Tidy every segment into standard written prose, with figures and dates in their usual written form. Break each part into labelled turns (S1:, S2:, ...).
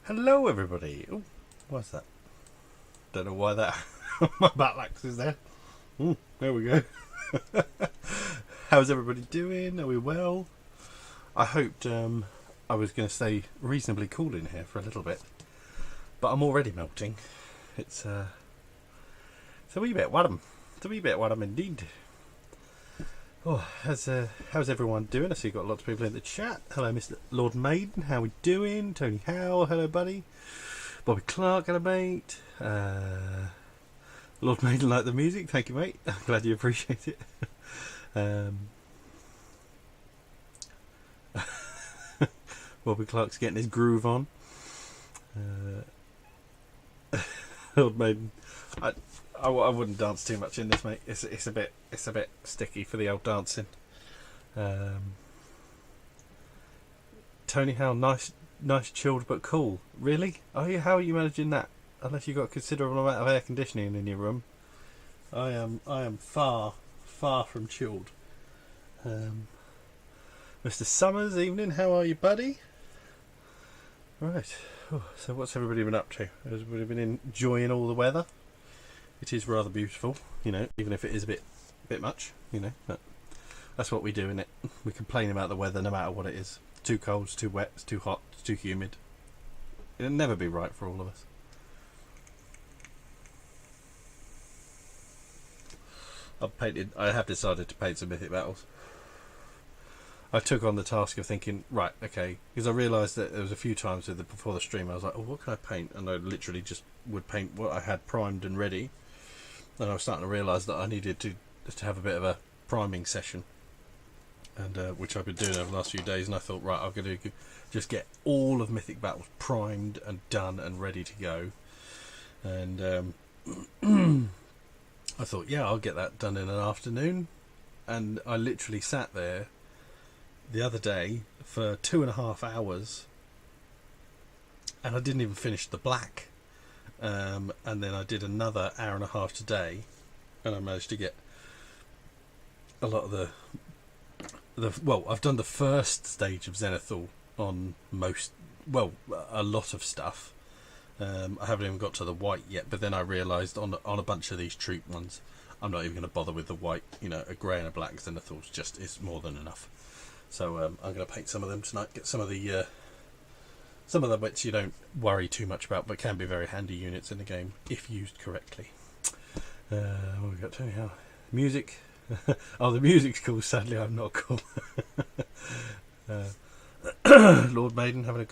S1: Hello everybody. Oh, what's that? Don't know why that my battleaxe is there. There we go. How's everybody doing? Are we well? I hoped I was going to stay reasonably cool in here for a little bit, but I'm already melting. It's a wee bit warm. It's a wee bit warm indeed. Oh, how's everyone doing? I see you've got lots of people in the chat. Hello, Mr. Lord Maiden. How we doing? Tony Howell. Hello, buddy. Bobby Clark. Hello, mate. Lord Maiden like the music. Thank you, mate. I'm glad you appreciate it. Bobby Clark's getting his groove on. Lord Maiden. I wouldn't dance too much in this, mate. It's a bit sticky for the old dancing. Tony Howell, nice, chilled but cool. Really? Oh yeah, how are you managing that? Unless you've got a considerable amount of air conditioning in your room. I am far from chilled. Mr. Summers, evening. How are you, buddy? Right. So what's everybody been up to? Has everybody been enjoying all the weather? It is rather beautiful, you know, even if it is a bit much, you know. But that's what we do, innit? We complain about the weather no matter what it is. It's too cold, it's too wet, it's too hot, it's too humid. It'll never be right for all of us. I have decided to paint some Mythic Battles. I took on the task of thinking, right, okay, because I realised that there was a few times before the stream I was like, oh, what can I paint? And I literally just would paint what I had primed and ready. And I was starting to realise that I needed to have a bit of a priming session, and which I've been doing over the last few days. And I thought, right, I'm going to just get all of Mythic Battles primed and done and ready to go. And I thought, yeah, I'll get that done in an afternoon. And I literally sat there the other day for 2.5 hours, and I didn't even finish the black. And then I did another 1.5 hours today, and I managed to get a lot of the well, I've done the first stage of Zenithal on a lot of stuff. I haven't even got to the white yet, but then I realised on a bunch of these troop ones, I'm not even going to bother with the white. You know, a grey and a black Zenithal's just is more than enough. So I'm going to paint some of them tonight. Get some of them which you don't worry too much about, but can be very handy units in the game if used correctly. What have we got? Tony Howell. Music. Oh, the music's cool. Sadly, I'm not cool. Lord Maiden having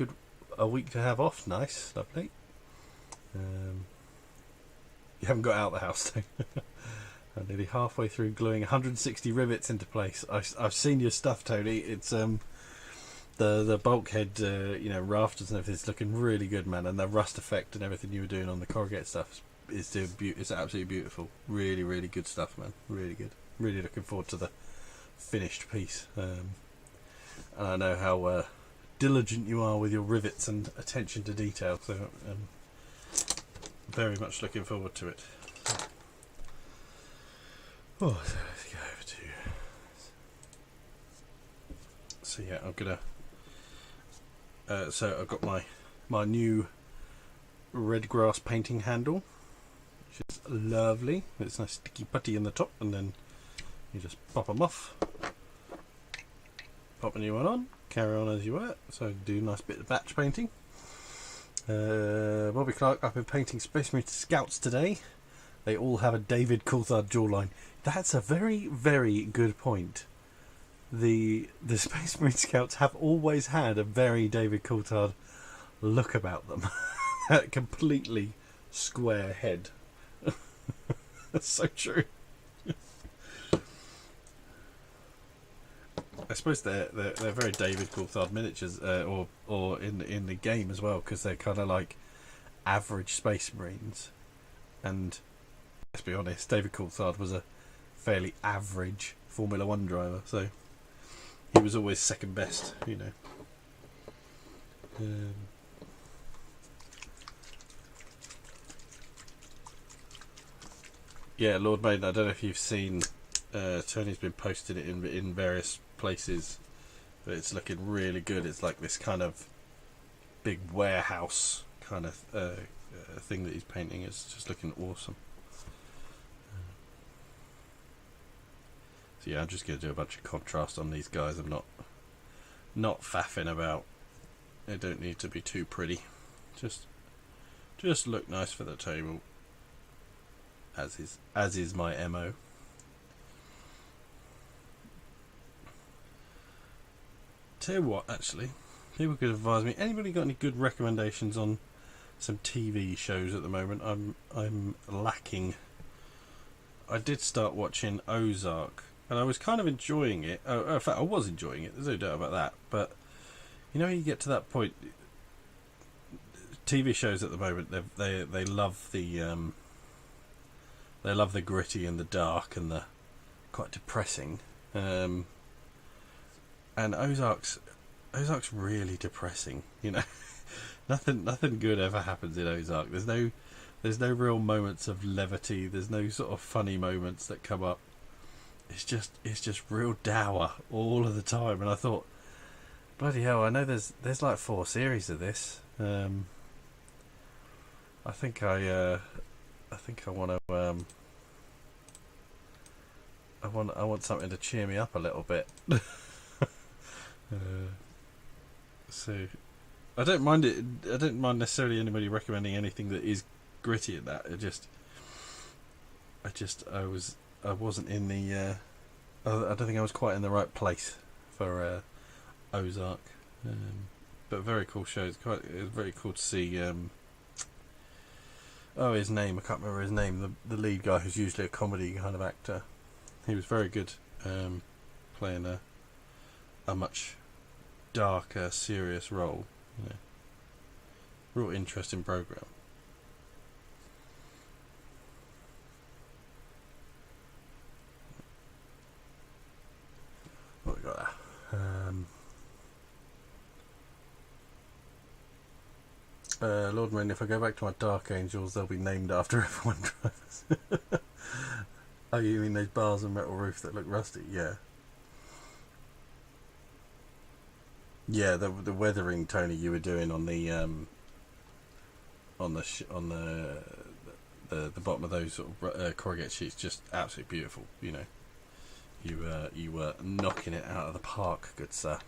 S1: a week to have off. Nice, lovely. You haven't got out of the house though. I'm nearly halfway through gluing 160 rivets into place. I've seen your stuff, Tony. It's the bulkhead, rafters and everything's looking really good, man. And the rust effect and everything you were doing on the corrugate stuff is it's absolutely beautiful. Really, really good stuff, man. Really good. Really looking forward to the finished piece. And I know how diligent you are with your rivets and attention to detail. So very much looking forward to it. Oh, so let's go over to. So yeah, I'm gonna. So I've got my new red grass painting handle, which is lovely. It's nice sticky putty in the top, and then you just pop them off. Pop a new one on. Carry on as you were. So do a nice bit of batch painting. Bobby Clark, I've been painting Space Marine Scouts today. They all have a David Coulthard jawline. That's a very, very good point. The Space Marine Scouts have always had a very David Coulthard look about them. That completely square head. That's so true. I suppose they're very David Coulthard miniatures, or in the game as well, because they're kind of like average Space Marines. And let's be honest, David Coulthard was a fairly average Formula 1 driver, so he was always second best, you know. Yeah, Lord Maiden, I don't know if you've seen, Tony's been posting it in various places, but it's looking really good. It's like this kind of big warehouse kind of thing that he's painting is just looking awesome. So yeah, I'm just going to do a bunch of contrast on these guys. I'm not faffing about. They don't need to be too pretty. Just look nice for the table. As is my MO. Tell you what, actually, people could advise me. Anybody got any good recommendations on some TV shows at the moment? I'm lacking. I did start watching Ozark, and I was kind of enjoying it. Oh, in fact, I was enjoying it. There's no doubt about that. But you know, you get to that point. TV shows at the moment, they love the gritty and the dark and the quite depressing. And Ozark's really depressing. You know, nothing good ever happens in Ozark. There's no real moments of levity. There's no sort of funny moments that come up. It's just real dour all of the time. And I thought, bloody hell! I know there's like 4 series of this. I think I want to. I want something to cheer me up a little bit. So I don't mind it. I don't mind necessarily anybody recommending anything that is gritty in that. I wasn't in the. I don't think I was quite in the right place for Ozark. But very cool show. It was very cool to see. His name. I can't remember his name. The lead guy, who's usually a comedy kind of actor. He was very good, playing a much darker, serious role. You know. Real interesting program. What we got there? Lord Moon, if I go back to my Dark Angels, they'll be named after everyone drives. Oh, you mean those bars and metal roof that look rusty? Yeah. Yeah, the weathering, Tony, you were doing on the bottom of those sort of corrugate sheets, just absolutely beautiful. You know, you were knocking it out of the park, good sir.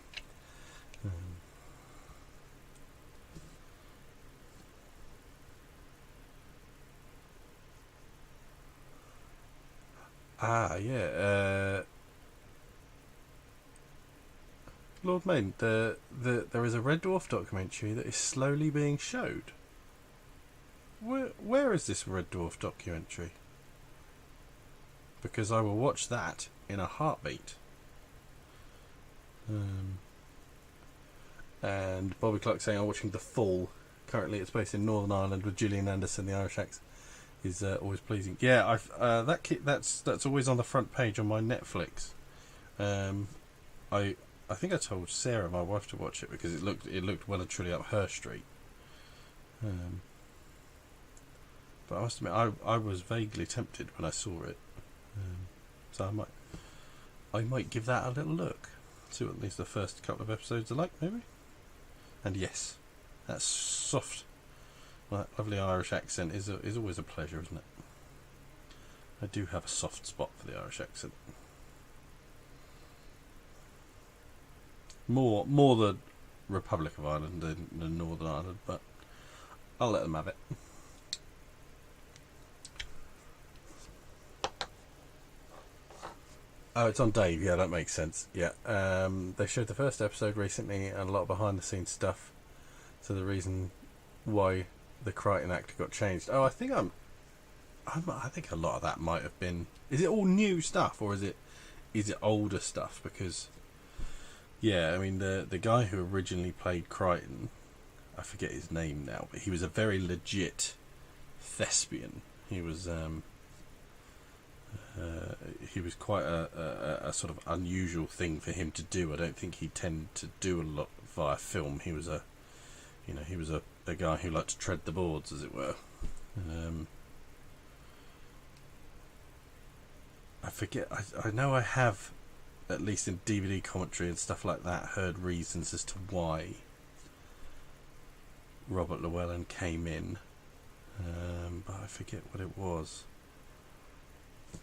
S1: Yeah. Lord Main, there is a Red Dwarf documentary that is slowly being showed. Where is this Red Dwarf documentary? Because I will watch that in a heartbeat. And Bobby Clark saying I'm watching The Fall. Currently, it's based in Northern Ireland with Gillian Anderson, the Irish accent. Is always pleasing. Yeah, that's always on the front page on my Netflix. I think I told Sarah, my wife, to watch it because it looked well and truly up her street. But I must admit, I was vaguely tempted when I saw it. So I might give that a little look. See what at least the first couple of episodes are like, maybe. And yes, that's soft. Well, that lovely Irish accent is always a pleasure, isn't it? I do have a soft spot for the Irish accent. More the Republic of Ireland than Northern Ireland, but I'll let them have it. Oh, it's on Dave. Yeah, that makes sense. Yeah, they showed the first episode recently and a lot of behind-the-scenes stuff. So the reason why the Crichton actor got changed. Oh, I think I think a lot of that might have been. Is it all new stuff or is it older stuff? Because yeah, I mean the guy who originally played Crichton, I forget his name now, but he was a very legit thespian. He was quite a sort of unusual thing for him to do. I don't think he tended to do a lot via film. He was a guy who liked to tread the boards, as it were. I forget. I know I have, at least in DVD commentary and stuff like that, heard reasons as to why Robert Llewellyn came in, but I forget what it was.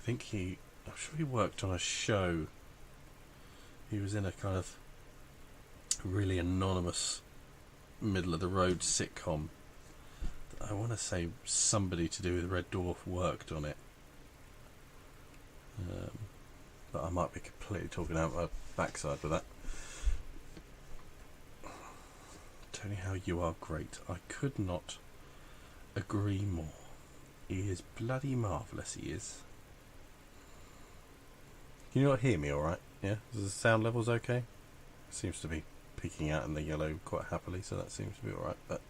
S1: I'm sure he worked on a show. He was in a kind of really anonymous, middle of the road sitcom. I want to say somebody to do with Red Dwarf worked on it. But I might be completely talking out my backside with that. Tony, how you are great. I could not agree more. He is bloody marvellous, he is. Can you not hear me alright? Yeah? Is the sound levels okay? Seems to be peeking out in the yellow quite happily, so that seems to be alright, but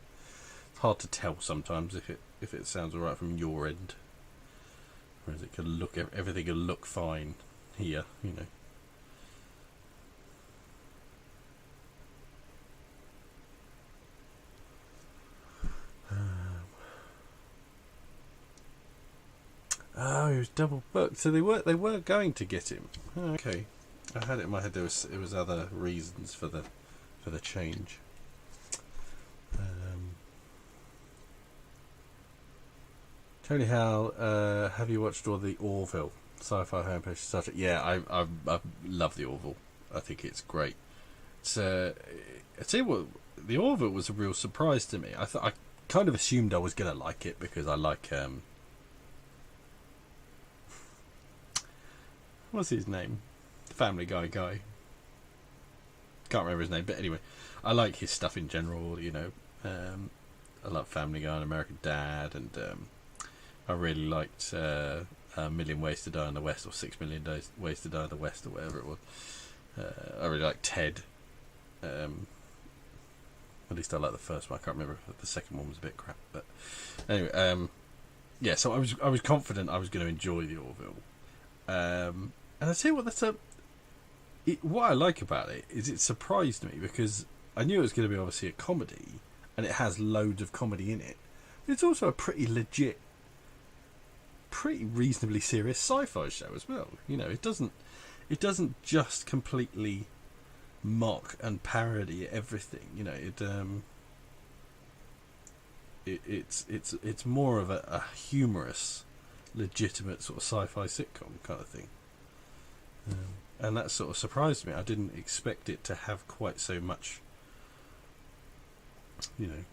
S1: it's hard to tell sometimes if it sounds alright from your end. Whereas it can look, everything can look fine here, you know. Oh, he was double booked. So they were going to get him. Oh, okay, I had it in my head. It was other reasons for the change. Tony Howe, have you watched all the Orville sci-fi homepage stuff? Yeah, I love the Orville. I think it's great. It's I tell you what, the Orville was a real surprise to me. I kind of assumed I was gonna like it because I like what's his name? The Family Guy guy. Can't remember his name, but anyway, I like his stuff in general. You know, I love Family Guy and American Dad, and I really liked A Million Ways to Die in the West, or 6 Million Ways to Die in the West, or whatever it was. I really liked Ted. At least I liked the first one. I can't remember if the second one was a bit crap, but anyway, yeah. So I was confident I was going to enjoy the Orville. And I tell you what, what I like about it is it surprised me, because I knew it was going to be obviously a comedy, and it has loads of comedy in it. But it's also a pretty legit, pretty reasonably serious sci-fi show as well. You know, it doesn't just completely mock and parody everything. You know, it's more of a humorous, legitimate sort of sci-fi sitcom kind of thing. And that sort of surprised me. I didn't expect it to have quite so much, you know,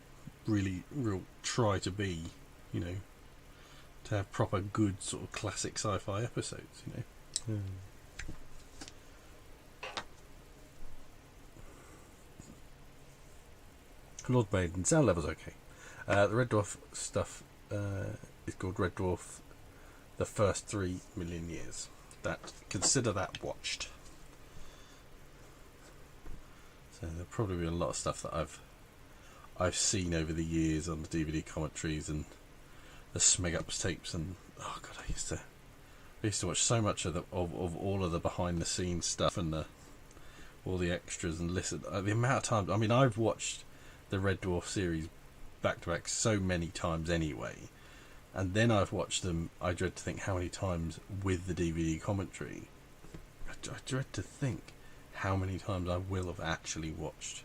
S1: real try to be, you know, to have proper good sort of classic sci-fi episodes, you know. Lord Maiden, sound level's okay. The Red Dwarf stuff is called Red Dwarf the First 3 Million Years. Consider that watched. So there'll probably be a lot of stuff that I've seen over the years on the DVD commentaries and the Smeg Ups tapes, and oh god, I used to watch so much of all of the behind the scenes stuff and all the extras, and listen the amount of times. I mean, I've watched the Red Dwarf series back to back so many times anyway. And then I've watched them, I dread to think how many times with the DVD commentary. I dread to think how many times I will have actually watched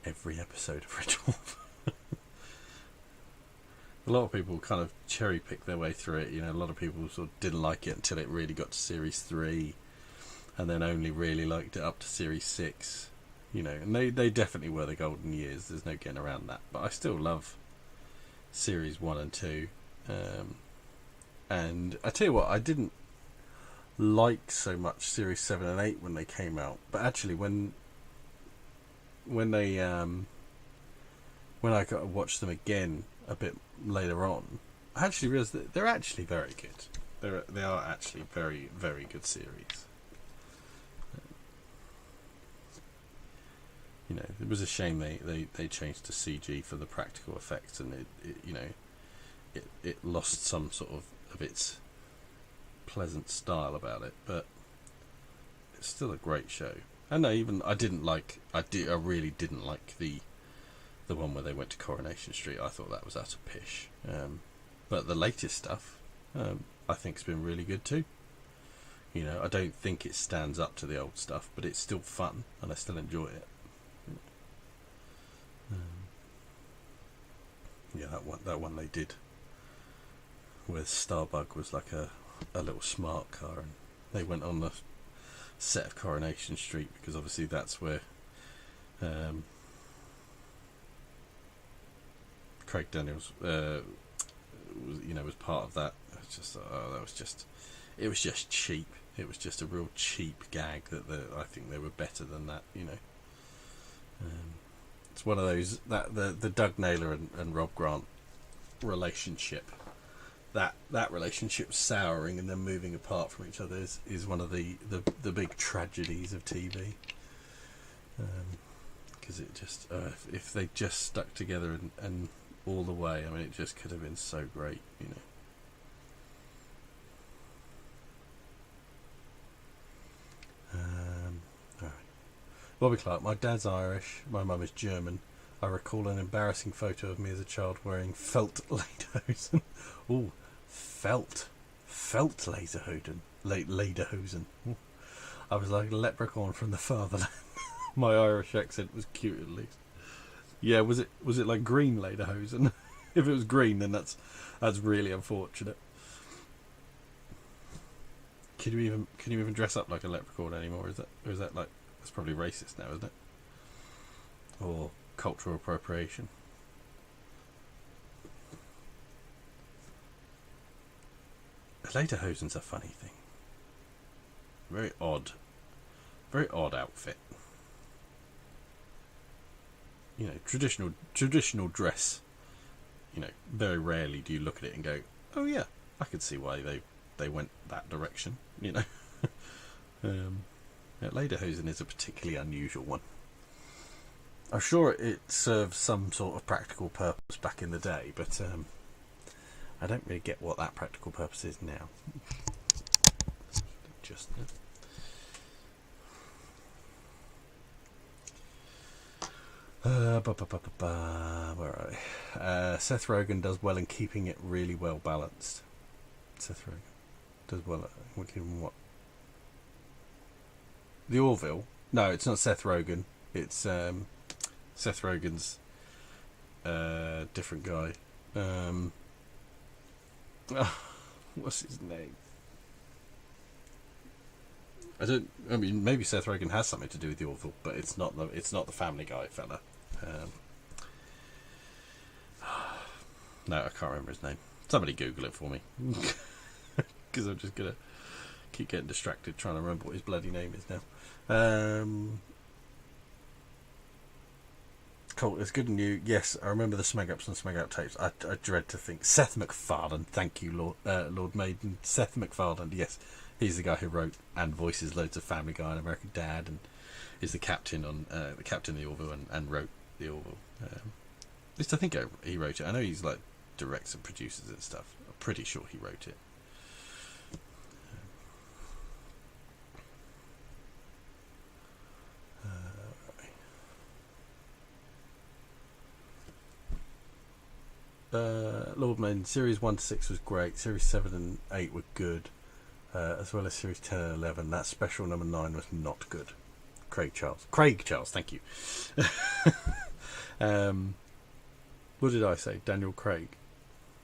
S1: every episode of Red Dwarf. A lot of people kind of cherry pick their way through it. You know, a lot of people sort of didn't like it until it really got to Series 3, and then only really liked it up to Series 6. You know, and they definitely were the golden years. There's no getting around that. But I still love Series 1 and 2. And I tell you what, I didn't like so much Series 7 and 8 when they came out, but actually when I got to watch them again a bit later on, I actually realised that they're actually very good. They are actually very, very good series. You know, it was a shame they changed to CG for the practical effects, and it lost some sort of its pleasant style about it, but it's still a great show. And I really didn't like the one where they went to Coronation Street. I thought that was utter pish. But the latest stuff, I think, has been really good too. You know, I don't think it stands up to the old stuff, but it's still fun, and I still enjoy it. that one they did, where Starbug was like a little smart car, and they went on the set of Coronation Street because obviously that's where Craig Daniels was part of that. It's just it was just cheap. It was just a real cheap gag that I think they were better than that. It's one of those that the Doug Naylor and Rob Grant relationship. That relationship souring and then moving apart from each other is one of the big tragedies of TV. Because it just if they just stuck together and all the way, I mean, it just could have been so great. All right. Bobby Clark. My dad's Irish. My mum is German. I recall an embarrassing photo of me as a child wearing felt lederhosen. Ooh, felt lederhosen. Lederhosen. Ooh. I was like a leprechaun from the fatherland. My Irish accent was cute at least. Yeah, was it like green lederhosen? If it was green, then that's really unfortunate. Can you even dress up like a leprechaun anymore? Is that like, that's probably racist now, isn't it? Or cultural appropriation? A lederhosen's a funny thing. Very odd outfit. Traditional dress. Very rarely do you look at it and go, oh yeah, I could see why they went that direction. Lederhosen is a particularly unusual one. I'm sure it serves some sort of practical purpose back in the day, but I don't really get what that practical purpose is now. Just where are we? Seth Rogen does well in keeping it really well balanced. Seth Rogen does well at keeping what? The Orville? No, it's not Seth Rogen. It's Seth Rogen's different guy. What's his name? I mean, maybe Seth Rogen has something to do with the Orville, but it's not the Family Guy fella. No, I can't remember his name. Somebody Google it for me, because I'm just gonna keep getting distracted trying to remember what his bloody name is now. Cool, it's good news. Yes, I remember the Smeg Ups and Smeg Out tapes. I dread to think. Seth MacFarlane, thank you, Lord Maiden. Seth MacFarlane, yes, he's the guy who wrote and voices loads of Family Guy and American Dad, and is the captain on the captain of the Orville and wrote the Orville. At least I think he wrote it. I know he's like directs and produces and stuff. I'm pretty sure he wrote it. Lord Maiden, Series 1 to 6 was great. Series 7 and 8 were good, as well as Series 10 and 11. That special number 9 was not good. Craig Charles, thank you. What did I say? Daniel Craig.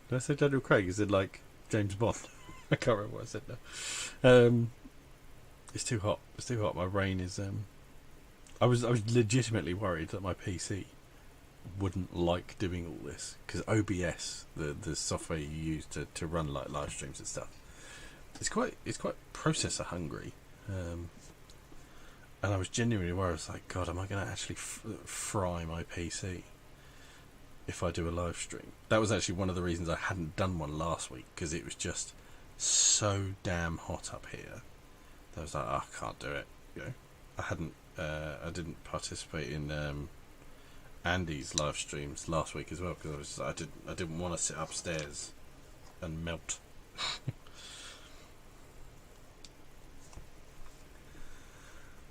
S1: Did I say Daniel Craig? Is it like James Bond? I can't remember what I said now. It's too hot. My brain is... I was legitimately worried that my PC wouldn't like doing all this, because OBS, the software you use to run like live streams and stuff, it's quite processor hungry, and I was genuinely worried. I was like, God, am I going to actually fry my PC if I do a live stream? That was actually one of the reasons I hadn't done one last week, because it was just so damn hot up here. I was like, I can't do it. I didn't participate in Andy's live streams last week as well, because I didn't want to sit upstairs and melt.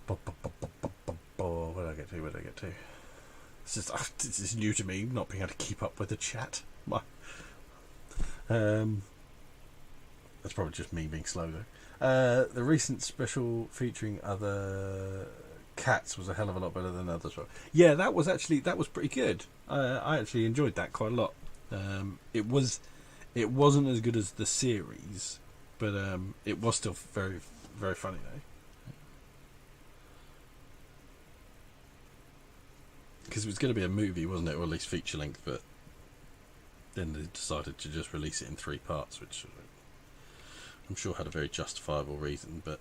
S1: Where did I get to? This is new to me, not being able to keep up with the chat. That's probably just me being slow though. The recent special featuring other cats was a hell of a lot better than others. Yeah, that was pretty good. I actually enjoyed that quite a lot. It wasn't as good as the series, but it was still very, very funny though. Because it was going to be a movie, wasn't it, or at least feature length? But then they decided to just release it in 3 parts, which I'm sure had a very justifiable reason. But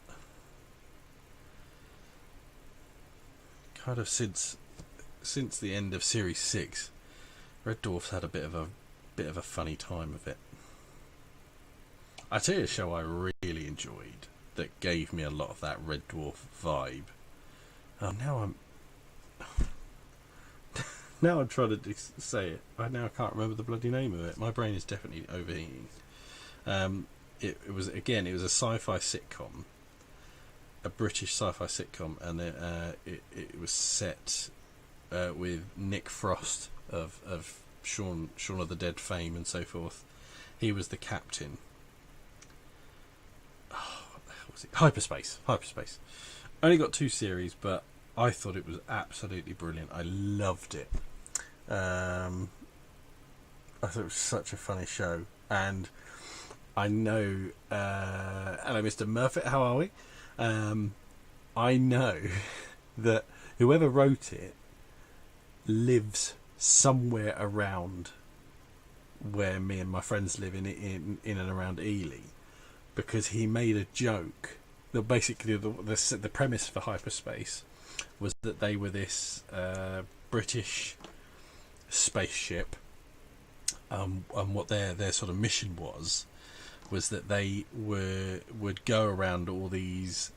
S1: kind of since the end of Series 6, Red Dwarf's had a bit of a funny time of it. I tell you a show I really enjoyed that gave me a lot of that Red Dwarf vibe. Now I'm trying to say it. I can't remember the bloody name of it. My brain is definitely overheating. It was a sci-fi sitcom, a British sci-fi sitcom, and it was set with Nick Frost of Shaun of the Dead fame and so forth. He was the captain. Oh, what the hell was it? Hyperspace. Only got 2 series, but I thought it was absolutely brilliant. I loved it. I thought it was such a funny show, and I know. Hello, Mr. Murphy. How are we? I know that whoever wrote it lives somewhere around where me and my friends live in and around Ely, because he made a joke that basically the premise for Hyperspace was that they were this British spaceship, and what their sort of mission was that they would go around all these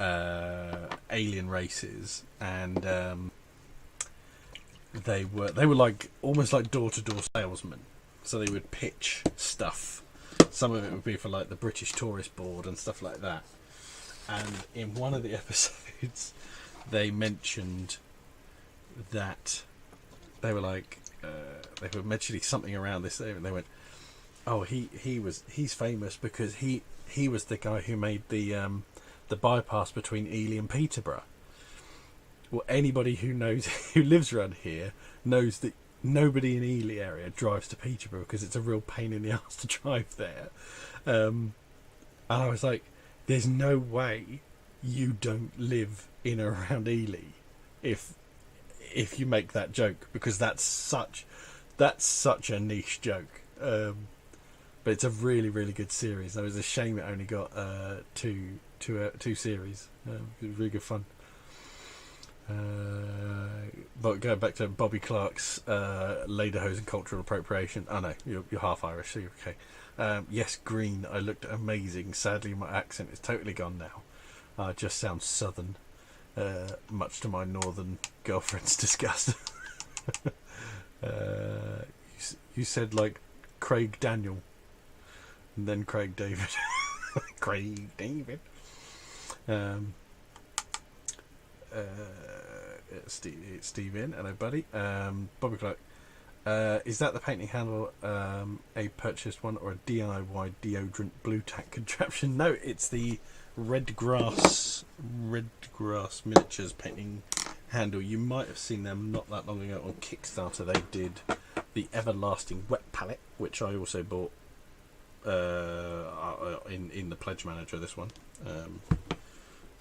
S1: alien races, and they were like almost like door-to-door salesmen. So they would pitch stuff. Some of it would be for like the British Tourist Board and stuff like that. And in one of the episodes, they mentioned that they were like they were mentioning something around this, and they went, "Oh, he's famous because he was the guy who made the bypass between Ely and Peterborough." Well, anybody who lives around here knows that nobody in Ely area drives to Peterborough because it's a real pain in the arse to drive there. And I was like, there's no way you don't live in or around Ely if you make that joke, because that's such a niche joke. But it's a really, really good series. It was a shame it only got two series. It was really good fun. But going back to Bobby Clark's lederhosen cultural appropriation. Oh no, you're half Irish, so you're okay. Yes, green. I looked amazing. Sadly, my accent is totally gone now. I just sound southern, much to my northern girlfriend's disgust. You said like Craig Daniel, and then Craig David. Craig David. Steve in. Hello, buddy. Bobby Clark. Is that the painting handle a purchased one or a DIY deodorant blue tack contraption? No, it's the red grass miniatures painting handle. You might have seen them not that long ago on Kickstarter. They did the everlasting wet palette, which I also bought in the pledge manager. This one, so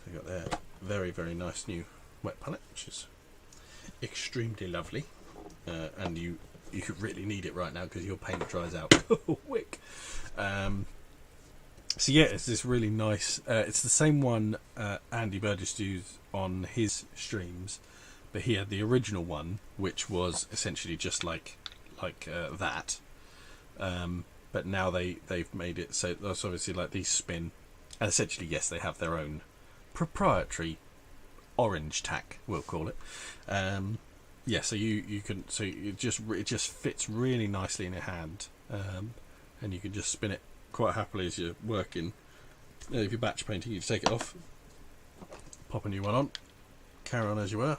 S1: you got their very, very nice new wet palette, which is extremely lovely, and you really need it right now because your paint dries out quick. So yeah, it's this really nice. It's the same one Andy Burgess used on his streams, but he had the original one, which was essentially just like that. But now they've made it so that's obviously like these spin, and essentially yes, they have their own proprietary orange tack, we'll call it. Yeah, so you can, so it just fits really nicely in your hand, and you can just spin it quite happily as you're working. If you're batch painting, you just take it off, pop a new one on, carry on as you were.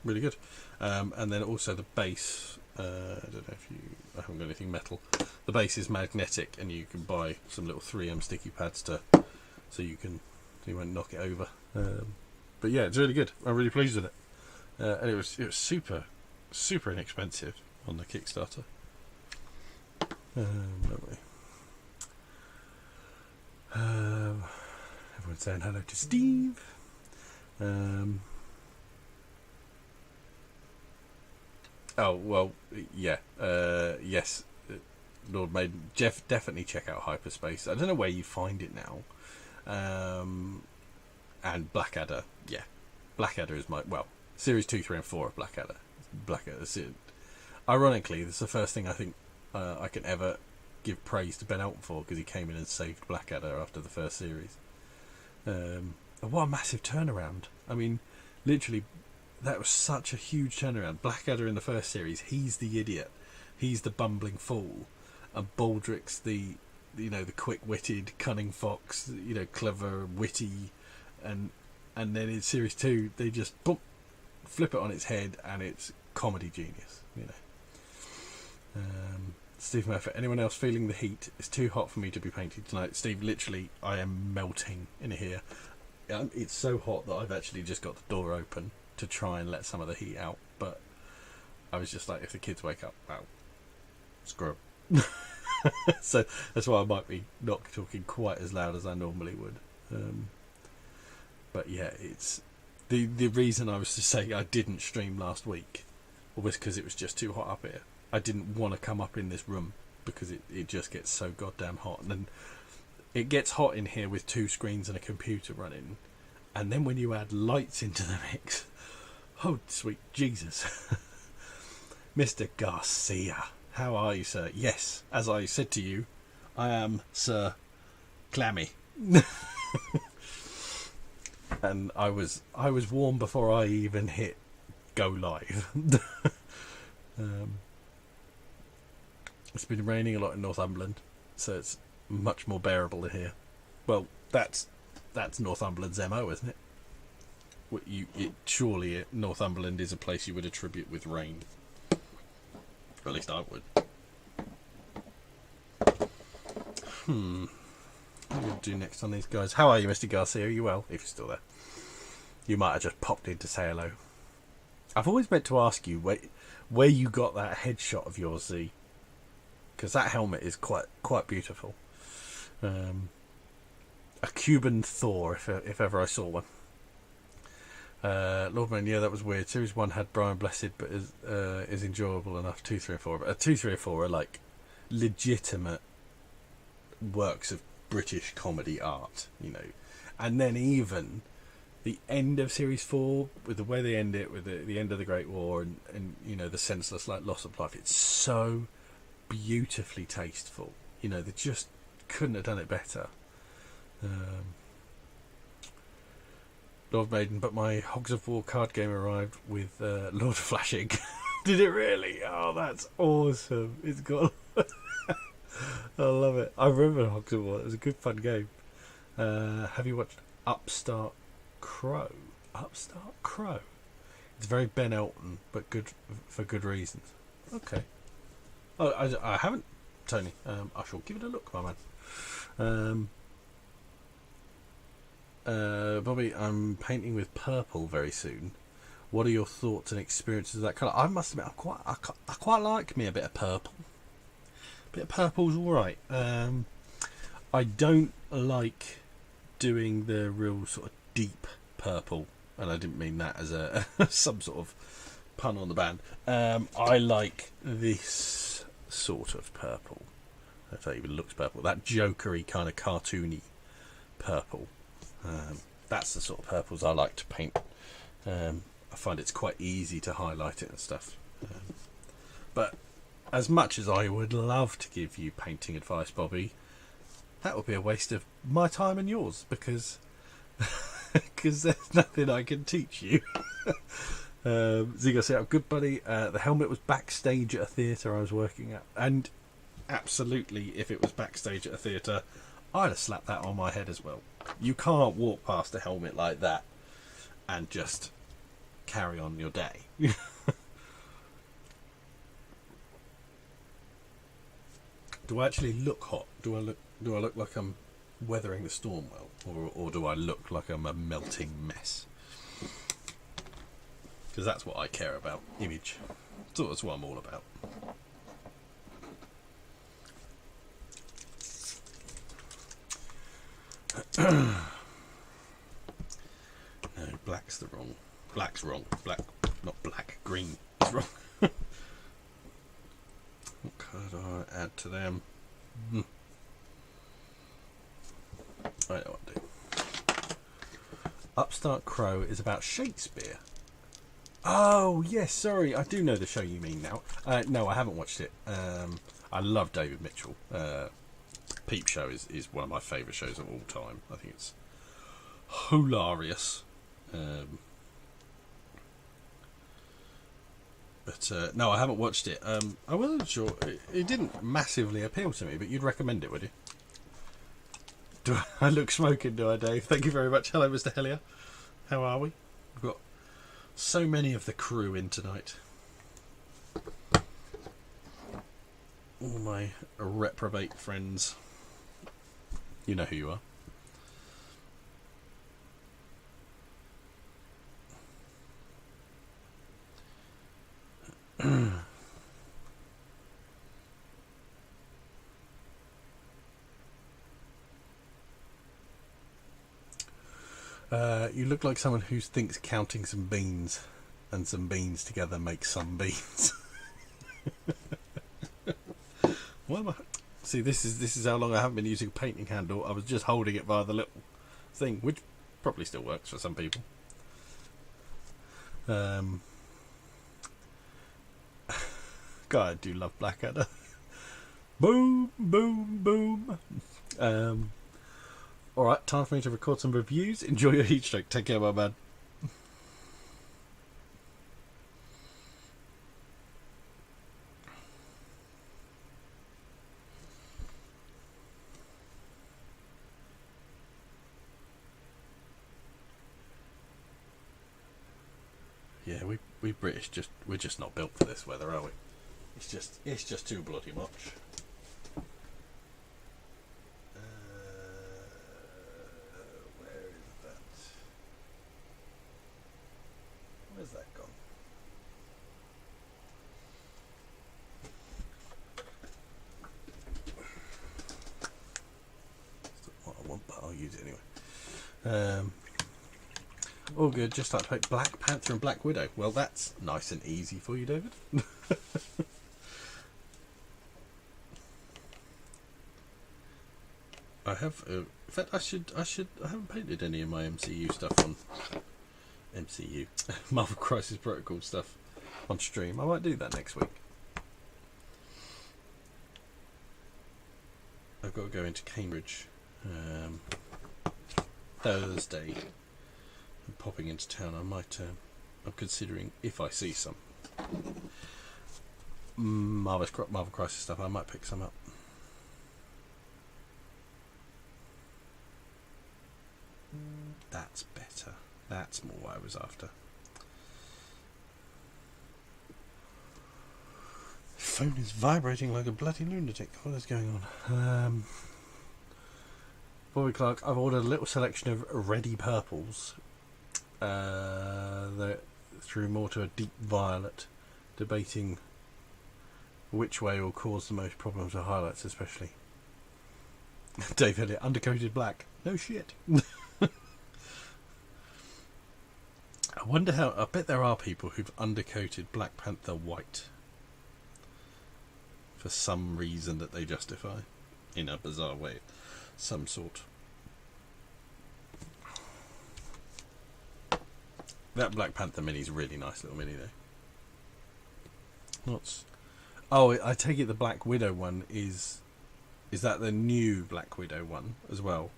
S1: Really good. And then also the base. I don't know if I haven't got anything metal. The base is magnetic, and you can buy some little 3M sticky pads so you won't knock it over. But yeah, it's really good. I'm really pleased with it. And it was super inexpensive on the Kickstarter. Lovely. Everyone's saying hello to Steve. Oh, well, yeah. Yes, Lord Maiden. Jeff, definitely check out Hyperspace. I don't know where you find it now. And Blackadder. Yeah. Blackadder is Series 2, 3 and 4 of Blackadder. Blackadder. Ironically, this is the first thing I think I can ever give praise to Ben Elton for, because he came in and saved Blackadder after the first series. What a massive turnaround. I mean, literally, that was such a huge turnaround. Blackadder in the first series, he's the idiot. He's the bumbling fool. And Baldrick's the quick-witted, cunning fox, clever, witty. And then in series 2, they just boom, flip it on its head, and it's comedy genius, Steve Murphy, anyone else feeling the heat? It's too hot for me to be painting tonight. Steve, literally, I am melting in here. It's so hot that I've actually just got the door open to try and let some of the heat out. But I was just like, if the kids wake up, wow, screw 'em. So that's why I might be not talking quite as loud as I normally would. But yeah, it's the reason I was to say I didn't stream last week was because it was just too hot up here. I didn't want to come up in this room because it just gets so goddamn hot. And then it gets hot in here with 2 screens and a computer running. And then when you add lights into the mix, oh, sweet Jesus. Mr. Garcia, how are you, sir? Yes, as I said to you, I am Sir Clammy. And I was warm before I even hit go live. It's been raining a lot in Northumberland, so it's much more bearable in here. Well, that's Northumberland's MO, isn't it? Surely Northumberland is a place you would attribute with rain. Or at least I would. What are we going to do next on these guys? How are you, Mr. Garcia? Are you well? If you're still there. You might have just popped in to say hello. I've always meant to ask you where you got that headshot of yours, Z. Because that helmet is quite beautiful. A Cuban Thor, if ever I saw one. Lordman, yeah, that was weird. Series 1 had Brian Blessed, but is enjoyable enough. 2, 3 and 4. But 2, 3 and 4 are like legitimate works of British comedy art, And then even the end of Series 4, with the way they end it, with the end of the Great War and the senseless loss of life, it's so beautifully tasteful. They just couldn't have done it better. Lord Maiden, but my Hogs of War card game arrived with Lord of Flashing. Did it really? Oh, that's awesome. It's got... I love it. I remember Hogs of War. It was a good fun game. Have you watched Upstart Crow? Upstart Crow. It's very Ben Elton, but good for good reasons. Okay. Oh, I haven't, Tony. I shall give it a look, my man. Bobby, I'm painting with purple very soon. What are your thoughts and experiences of that colour? I must admit, I quite like me a bit of purple. A bit of purple's all right. I don't like doing the real sort of deep purple, and I didn't mean that as a some sort of pun on the band. I like this sort of purple. If that even looks purple. That jokery kind of cartoony purple. That's the sort of purples I like to paint. I find it's quite easy to highlight it and stuff. But as much as I would love to give you painting advice, Bobby, that would be a waste of my time and yours, because there's nothing I can teach you. Zigo said, good buddy, the helmet was backstage at a theatre I was working at, and absolutely, if it was backstage at a theatre, I'd have slapped that on my head as well. You can't walk past a helmet like that and just carry on your day. Do I actually look hot? Do I look like I'm weathering the storm well, or do I look like I'm a melting mess? Because that's what I care about, image. So that's what I'm all about. No, black's the wrong. Black's wrong. Black, not black. Green is wrong. What could I add to them? I know what to do. Upstart Crow is about Shakespeare. Oh, yes, sorry. I do know the show you mean now. No, I haven't watched it. I love David Mitchell. Peep Show is one of my favourite shows of all time. I think it's hilarious. But no, I haven't watched it. I wasn't sure. It didn't massively appeal to me, but you'd recommend it, would you? Do I look smoking, do I, Dave? Thank you very much. Hello, Mr. Hellier. How are we? We've got so many of the crew in tonight. All my reprobate friends. You know who you are. You look like someone who thinks counting some beans and some beans together makes some beans. What am I? See, this is how long I haven't been using a painting handle. I was just holding it via the little thing, which probably still works for some people. God, I do love Blackadder. Boom, boom, boom. Alright, time for me to record some reviews. Enjoy your heat stroke. Take care, my man. Yeah, we British we're just not built for this weather, are we? It's just too bloody much. Where is that? Where's that gone? That's not what I want, but I'll use it anyway. All good, just like to pick Black Panther and Black Widow. Well, that's nice and easy for you, David. I have, in fact, I haven't painted any of my MCU stuff on MCU, Marvel Crisis Protocol stuff on stream. I might do that next week. I've got to go into Cambridge Thursday. I'm popping into town. I might. I'm considering if I see some Marvel Crisis stuff, I might pick some up. That's better. That's more what I was after. Phone is vibrating like a bloody lunatic. What is going on? Bobby Clark, I've ordered a little selection of Ready Purples. Through more to a deep violet, debating which way will cause the most problems with highlights, especially. Dave Elliott, undercoated black. No shit. I wonder how. I bet there are people who've undercoated Black Panther white for some reason that they justify in a bizarre way, some sort. That Black Panther mini is a really nice little mini, though. Oh, I take it the Black Widow one is that the new Black Widow one as well,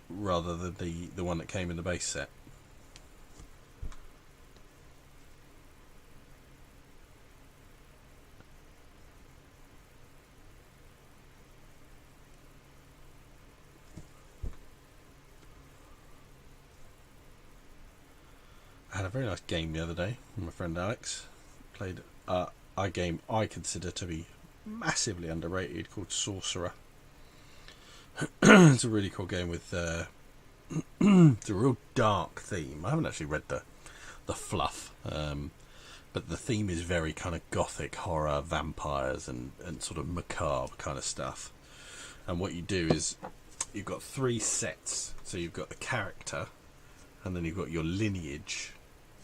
S1: rather than the one that came in the base set. I had a very nice game the other day with my friend Alex. Played a game I consider to be massively underrated called Sorcerer. It's a really cool game with it's a real dark theme. I haven't actually read the fluff, but the theme is very kind of gothic horror, vampires and sort of macabre kind of stuff. And what you do is you've got 3 sets. So you've got the character, and then you've got your lineage,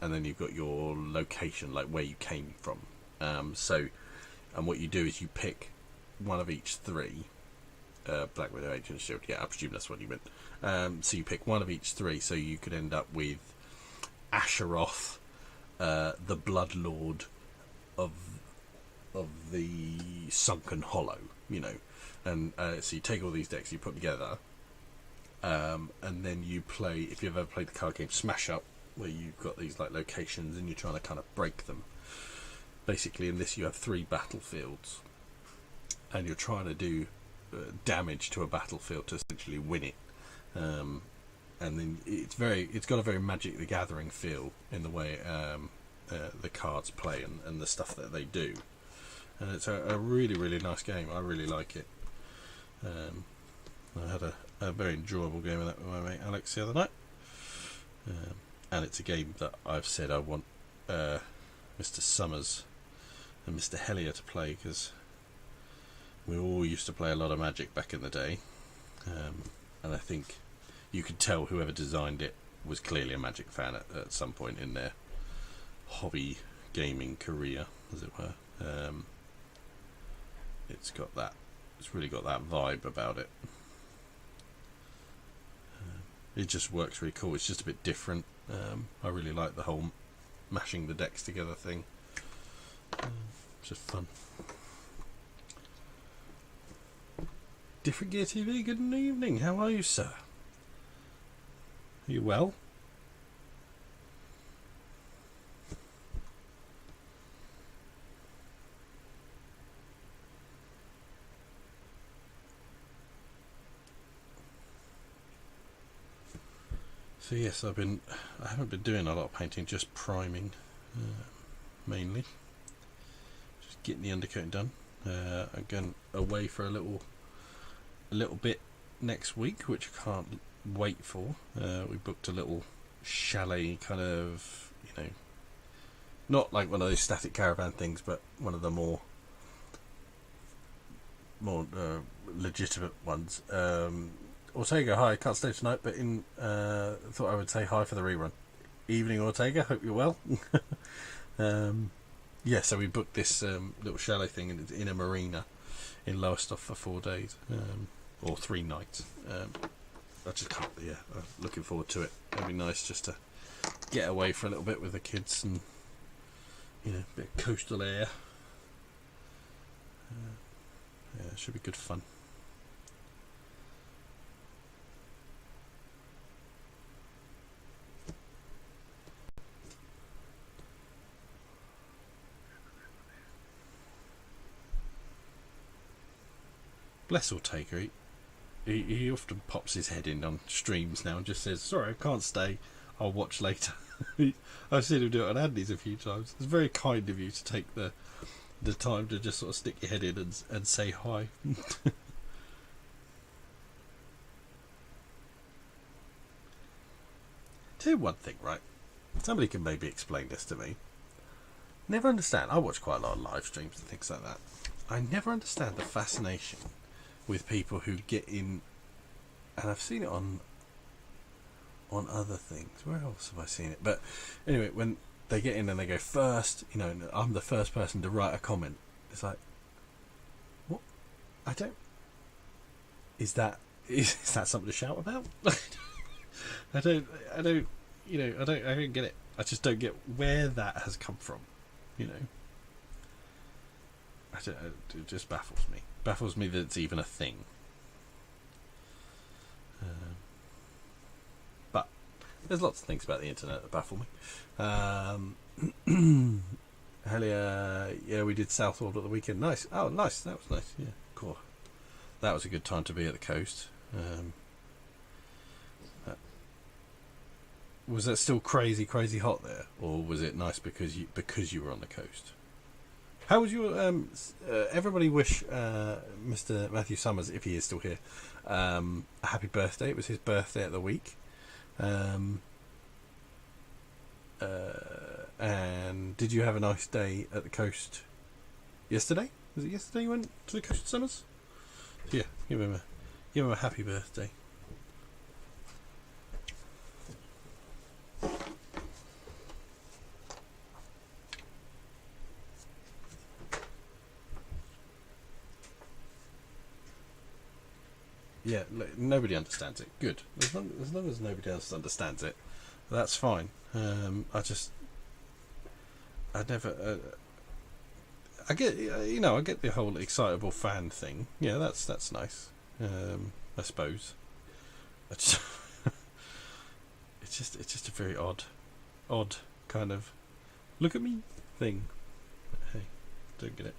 S1: and then you've got your location, like where you came from. And what you do is you pick one of each 3. Black Widow, Agent Shield. Yeah, I presume that's what you meant. So you pick one of each 3, so you could end up with Asheroth, the Blood Lord of the Sunken Hollow, you know. And so you take all these decks, you put together, and then you play, if you've ever played the card game Smash Up, where you've got these like locations and you're trying to kind of break them. Basically in this you have 3 battlefields, and you're trying to do damage to a battlefield to essentially win it. And then it's got a very Magic the Gathering feel in the way the cards play and the stuff that they do. And it's a really, really nice game. I really like it. I had a very enjoyable game of that with my mate Alex the other night. And it's a game that I've said I want Mr. Summers and Mr. Hellier to play, because we all used to play a lot of Magic back in the day. And I think you could tell whoever designed it was clearly a Magic fan at some point in their hobby gaming career, as it were. It's really got that vibe about it. It just works really cool. It's just a bit different. I really like the whole mashing the decks together thing. It's just fun. Different Gear TV, good evening. How are you, sir? Are you well? So yes, I haven't been doing a lot of painting, just priming, mainly. Just getting the undercoating done. I'm going away for a little bit next week, which I can't wait for. We booked a little chalet, kind of, you know, not like one of those static caravan things, but one of the more legitimate ones. Ortega, hi, can't stay tonight, but thought I would say hi for the rerun. Evening, Ortega, hope you're well. Yeah, so we booked this little chalet thing in a marina in Lowestoft for 4 days, or 3 nights. I just can't, I'm looking forward to it. It'll be nice just to get away for a little bit with the kids and, you know, a bit of coastal air. Yeah, it should be good fun. Bless Ortega, he often pops his head in on streams now and just says, sorry, I can't stay, I'll watch later. I've seen him do it on Andy's a few times. It's very kind of you to take the time to just sort of stick your head in and say hi. Tell you one thing, right? Somebody can maybe explain this to me. Never understand. I watch quite a lot of live streams and things like that. I never understand the fascination with people who get in, and I've seen it on other things. Where else have I seen it? But anyway, when they get in and they go first, you know, I'm the first person to write a comment. It's like, what? I don't. Is that something to shout about? I don't. You know, I don't get it. I just don't get where that has come from. You know, it just baffles me. Baffles me that it's even a thing. But there's lots of things about the internet that baffle me. Yeah, we did Southwold at the weekend. Nice. Oh, nice. That was nice. Yeah, cool. That was a good time to be at the coast. Was that still crazy hot there, or was it nice because you were on the coast? How was your everybody wish Mr. Matthew Summers, if he is still here, a happy birthday. It was his birthday at the week. And did you have a nice day at the coast yesterday? Was it yesterday you went to the coast, Summers? Yeah, give him Give him a happy birthday. Yeah, look, nobody understands it. Good. As long as nobody else understands it, that's fine. I never. I get, I get the whole excitable fan thing. Yeah, that's nice. I suppose. It's just a very odd kind of look at me thing. Hey, don't get it.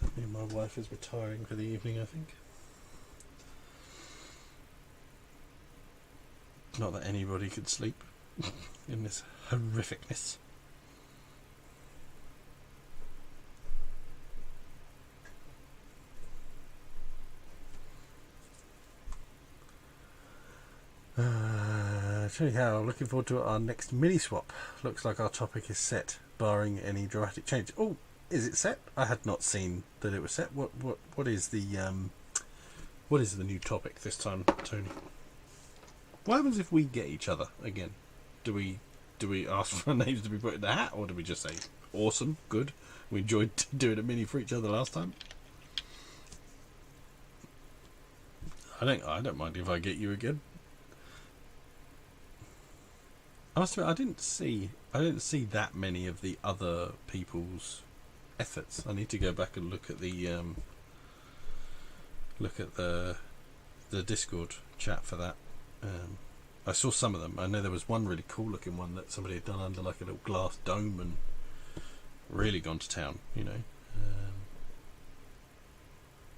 S1: So my wife is retiring for the evening, I think. Not that anybody could sleep in this horrificness. Anyhow, looking forward to our next mini swap. Looks like our topic is set, barring any dramatic change. Oh, is it set? I had not seen that it was set. What is the new topic this time, Tony? What happens if we get each other again? Do we ask for our names to be put in the hat, or do we just say awesome, good? We enjoyed doing a mini for each other last time. I don't mind if I get you again. I must admit, I didn't see that many of the other people's efforts. I need to go back and look at the Discord chat for that. I saw some of them. I know there was one really cool looking one that somebody had done under like a little glass dome and really gone to town,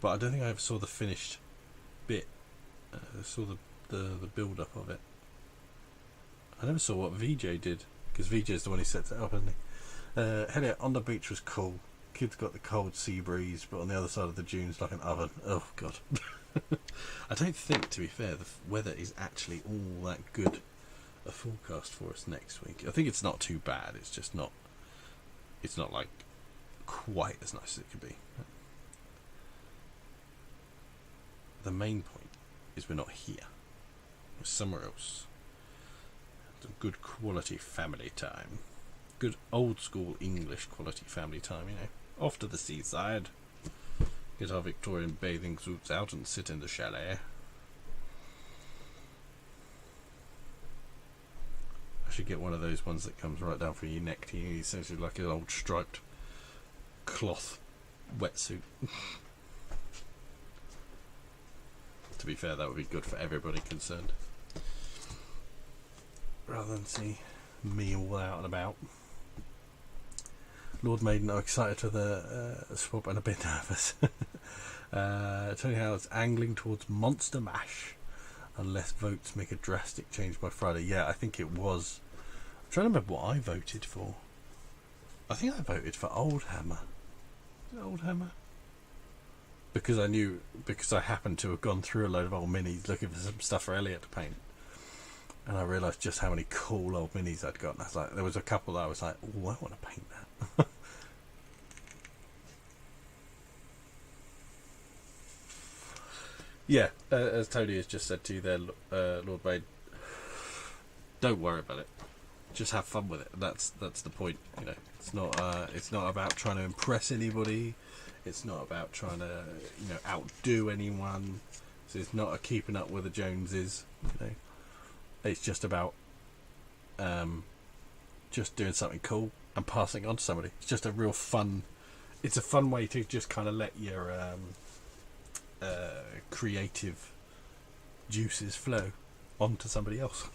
S1: but I don't think I ever saw the finished bit. I saw the build up of it. I never saw what VJ did, because VJ is the one who sets it up, isn't he? Hell, on the beach was cool. Kids got the cold sea breeze, but on the other side of the dunes like an oven. Oh god. I don't think, to be fair, the weather is actually all that good a forecast for us next week. I think it's not too bad. It's just not. It's not like quite as nice as it could be. The main point is we're not here. We're somewhere else. Some good quality family time. Good old school English quality family time, Off to the seaside. Get our Victorian bathing suits out and sit in the chalet. I should get one of those ones that comes right down from your neck to you, essentially like an old striped cloth wetsuit. To be fair, that would be good for everybody concerned. Rather than see me all out and about. Lord Maiden are excited for the swap and a bit nervous. Tony Howard's angling towards Monster Mash unless votes make a drastic change by Friday. Yeah, I think it was. I'm trying to remember what I voted for. I think I voted for Old Hammer. Is it Old Hammer? Because I happened to have gone through a load of old minis looking for some stuff for Elliot to paint. And I realised just how many cool old minis I'd got. And I was like, there was a couple that I was like, oh, I want to paint that. Yeah, as Tony has just said to you there, Lord Wade, don't worry about it. Just have fun with it. That's the point. It's not about trying to impress anybody. It's not about trying to outdo anyone. It's not a keeping up with the Joneses. It's just about just doing something cool and passing it on to somebody. It's just a real fun. It's a fun way to just kind of let your creative juices flow onto somebody else.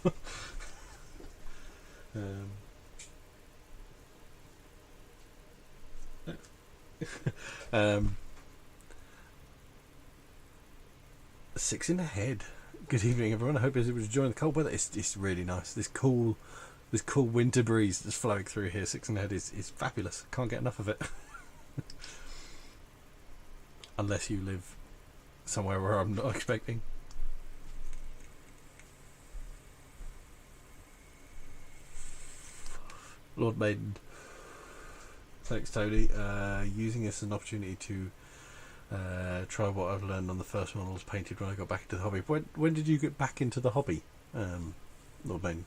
S1: 6 in the head. Good evening, everyone. I hope everyone's enjoying the cold weather. It's really nice. This cool winter breeze that's flowing through here. 6 in the head is fabulous. Can't get enough of it. Unless you live somewhere where I'm not expecting. Lord Maiden Thanks, Tony. Using this as an opportunity to try what I've learned on the first models painted when I got back into the hobby. When did you get back into the hobby, Lord Main?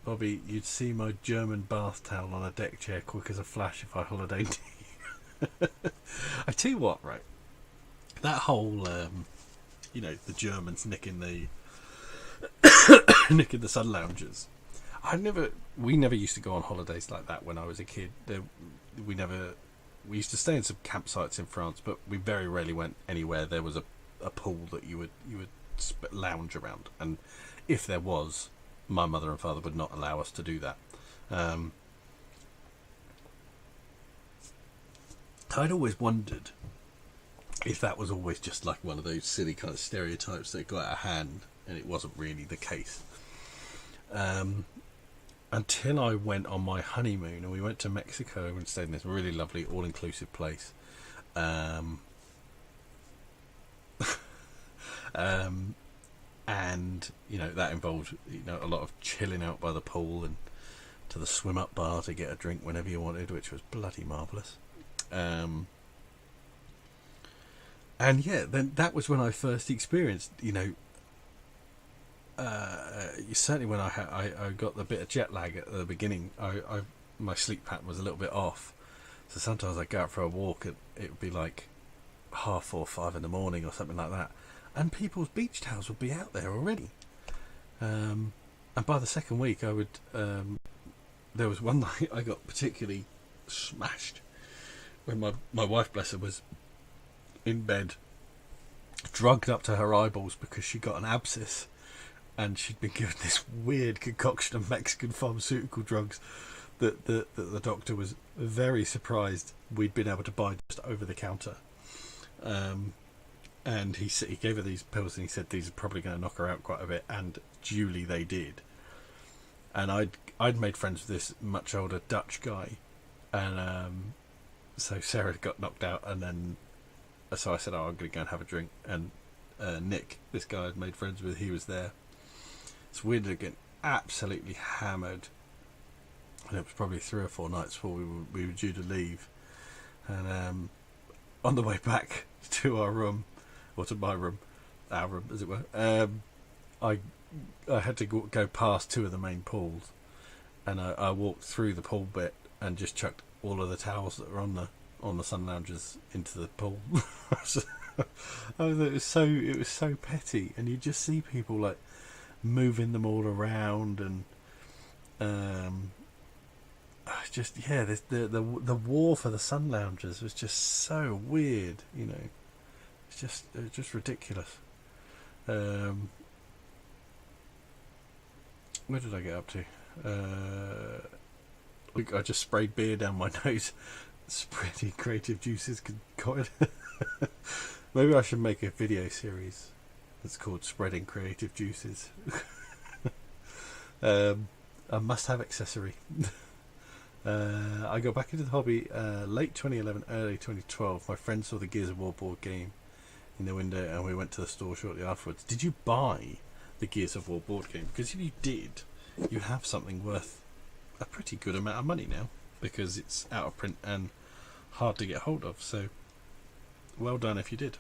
S1: Bobby, you'd see my German bath towel on a deck chair quick as a flash if I holidayed. I tell you what, right? That whole, the Germans nicking the nicking the sun loungers. We never used to go on holidays like that when I was a kid. We used to stay in some campsites in France, but we very rarely went anywhere there was a pool that you would lounge around. And if there was, my mother and father would not allow us to do that. I'd always wondered if that was always just like one of those silly kind of stereotypes that got out of hand, and it wasn't really the case. Until I went on my honeymoon and we went to Mexico and stayed in this really lovely all-inclusive place. And that involved a lot of chilling out by the pool and to the swim up bar to get a drink whenever you wanted, which was bloody marvellous. And yeah, then that was when I first experienced, certainly when I got the bit of jet lag at the beginning, my sleep pattern was a little bit off. So sometimes I'd go out for a walk and it would be like 4:30, 5 in the morning or something like that. And people's beach towels would be out there already. And by the second week I would, there was one night I got particularly smashed when my wife, bless her, was in bed, drugged up to her eyeballs because she got an abscess. And she'd been given this weird concoction of Mexican pharmaceutical drugs that the doctor was very surprised we'd been able to buy just over the counter. And he gave her these pills and he said these are probably going to knock her out quite a bit, and duly they did. And I'd made friends with this much older Dutch guy, and so Sarah got knocked out, and then so I said, I'm going to go and have a drink. And Nick, this guy I'd made friends with, he was there. So we'd again absolutely hammered, and it was probably 3 or 4 nights before we were due to leave. And on the way back to our room, or to my room, our room as it were, I had to go past 2 of the main pools, and I walked through the pool bit and just chucked all of the towels that were on the sun loungers into the pool. It was so petty, and you just see people like moving them all around, and the war for the sun loungers was just so weird. It's just ridiculous. Where did I get up to? I just sprayed beer down my nose. Spreading creative juices. God. Maybe I should make a video series that's called Spreading Creative Juices. A must-have accessory. I got back into the hobby late 2011, early 2012. My friend saw the Gears of War board game in the window, and we went to the store shortly afterwards. Did you buy the Gears of War board game? Because if you did, you have something worth a pretty good amount of money now, because it's out of print and hard to get hold of. So well done if you did.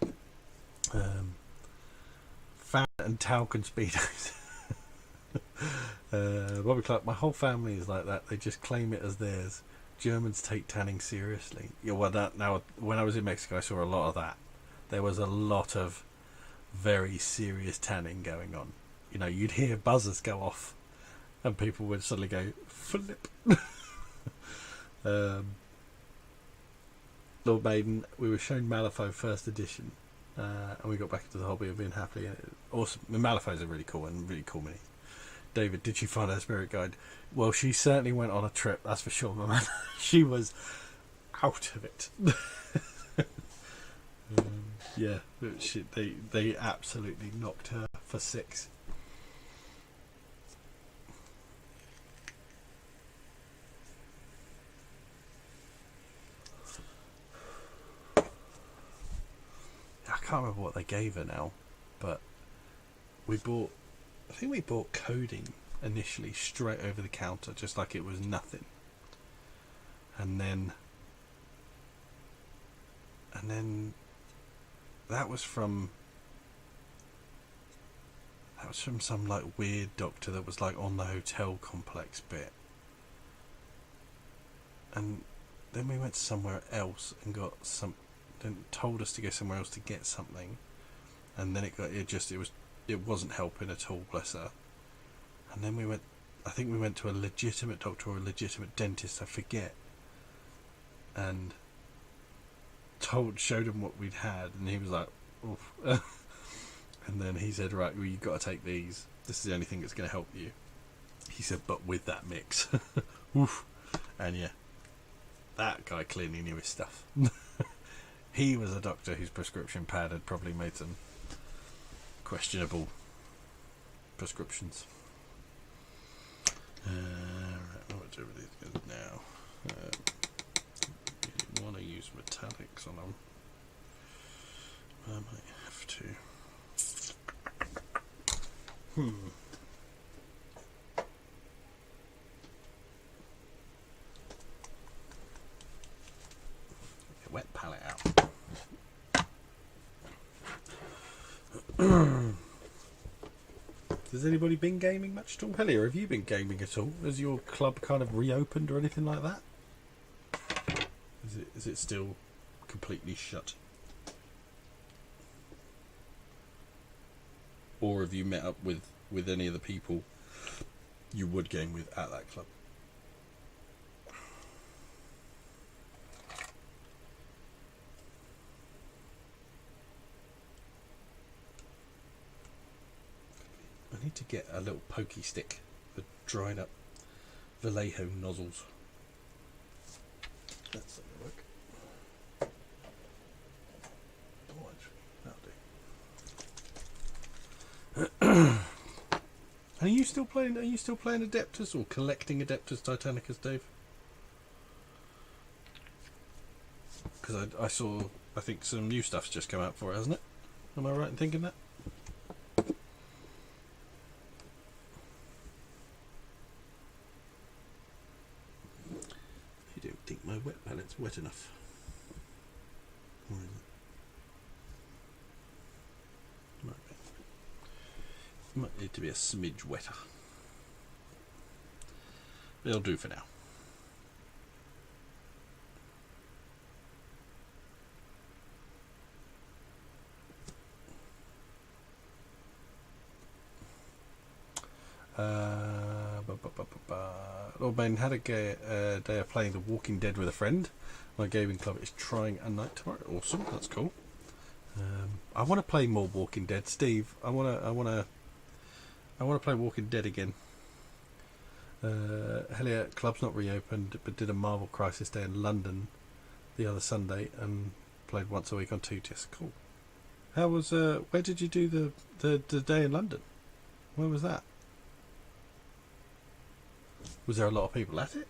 S1: Fan and talcum speedos. Bobby Clark, my whole family is like that. They just claim it as theirs. Germans take tanning seriously. Yeah, well, now when I was in Mexico, I saw a lot of that. There was a lot of very serious tanning going on. You'd hear buzzers go off, and people would suddenly go flip. Lord Maiden, we were shown Malifaux first edition, and we got back into the hobby of being happy. Awesome. Malifaux are really cool and really cool minis. David, did she find her spirit guide? Well, she certainly went on a trip, that's for sure, my man. She was out of it. Yeah, they absolutely knocked her for 6. I can't remember what they gave her now, but I think we bought coding initially straight over the counter, just like it was nothing. and then that was from some like weird doctor that was like on the hotel complex bit, and then we went somewhere else and got some. Then told us to go somewhere else to get something, and then it wasn't helping at all. Bless her. And then we went. I think we went to a legitimate doctor or a legitimate dentist. I forget. And showed him what we'd had, and he was like, "Oof." And then he said, "Right, well, you've got to take these. This is the only thing that's going to help you." He said, "But with that mix." Oof. And yeah, that guy clearly knew his stuff. He was a doctor whose prescription pad had probably made some questionable prescriptions. Right, what do these guys now? You want to use metallics on them. I might have to. Get a wet palette out. Has anybody been gaming much at all? Hellier, have you been gaming at all? Has your club kind of reopened or anything like that? Is it still completely shut? Or have you met up with any of the people you would game with at that club? I need to get a little pokey stick for drying up Vallejo nozzles. That's not going to work. Oh, actually, that'll do. Are you still playing Adeptus or collecting Adeptus Titanicus, Dave? Because I think some new stuff's just come out for it, hasn't it? Am I right in thinking that? I don't think my wet palette's wet enough. Or is it? Might need to be a smidge wetter. It'll do for now. Lord Bane had a day of playing The Walking Dead with a friend. My gaming club is trying a night tomorrow. Awesome, that's cool. I want to play more Walking Dead, Steve. I want to play Walking Dead again. Hellier club's not reopened, but did a Marvel Crisis Day in London the other Sunday and played once a week on 2 discs. Cool. How was? Where did you do the day in London? Where was that? Was there a lot of people at it?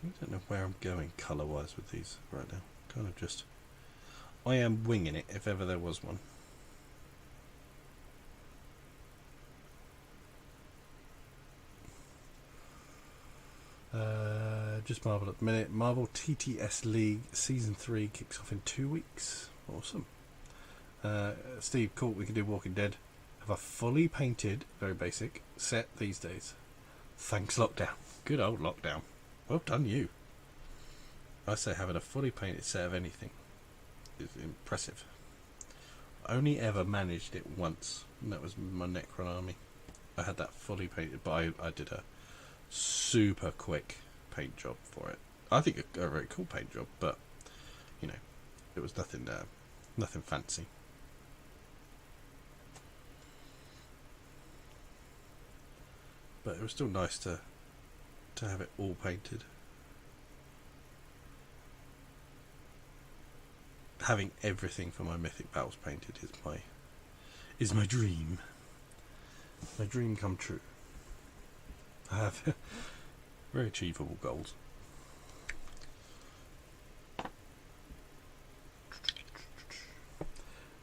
S1: I don't know where I'm going colour-wise with these right now. Kind of just... I am winging it, if ever there was one. Just Marvel at the minute. Marvel TTS League Season 3 kicks off in 2 weeks. Awesome. Steve, cool, we can do Walking Dead. Have a fully painted, very basic, set these days. Thanks, Lockdown. Good old Lockdown. Well done, you. I say having a fully painted set of anything is impressive. I only ever managed it once, and that was my Necron army. I had that fully painted, but I did a super quick paint job for it. I think a very cool paint job, but you know, it was nothing fancy. But it was still nice to have it all painted. Having everything for my Mythic Battles painted is my dream. My dream come true. I have very achievable goals.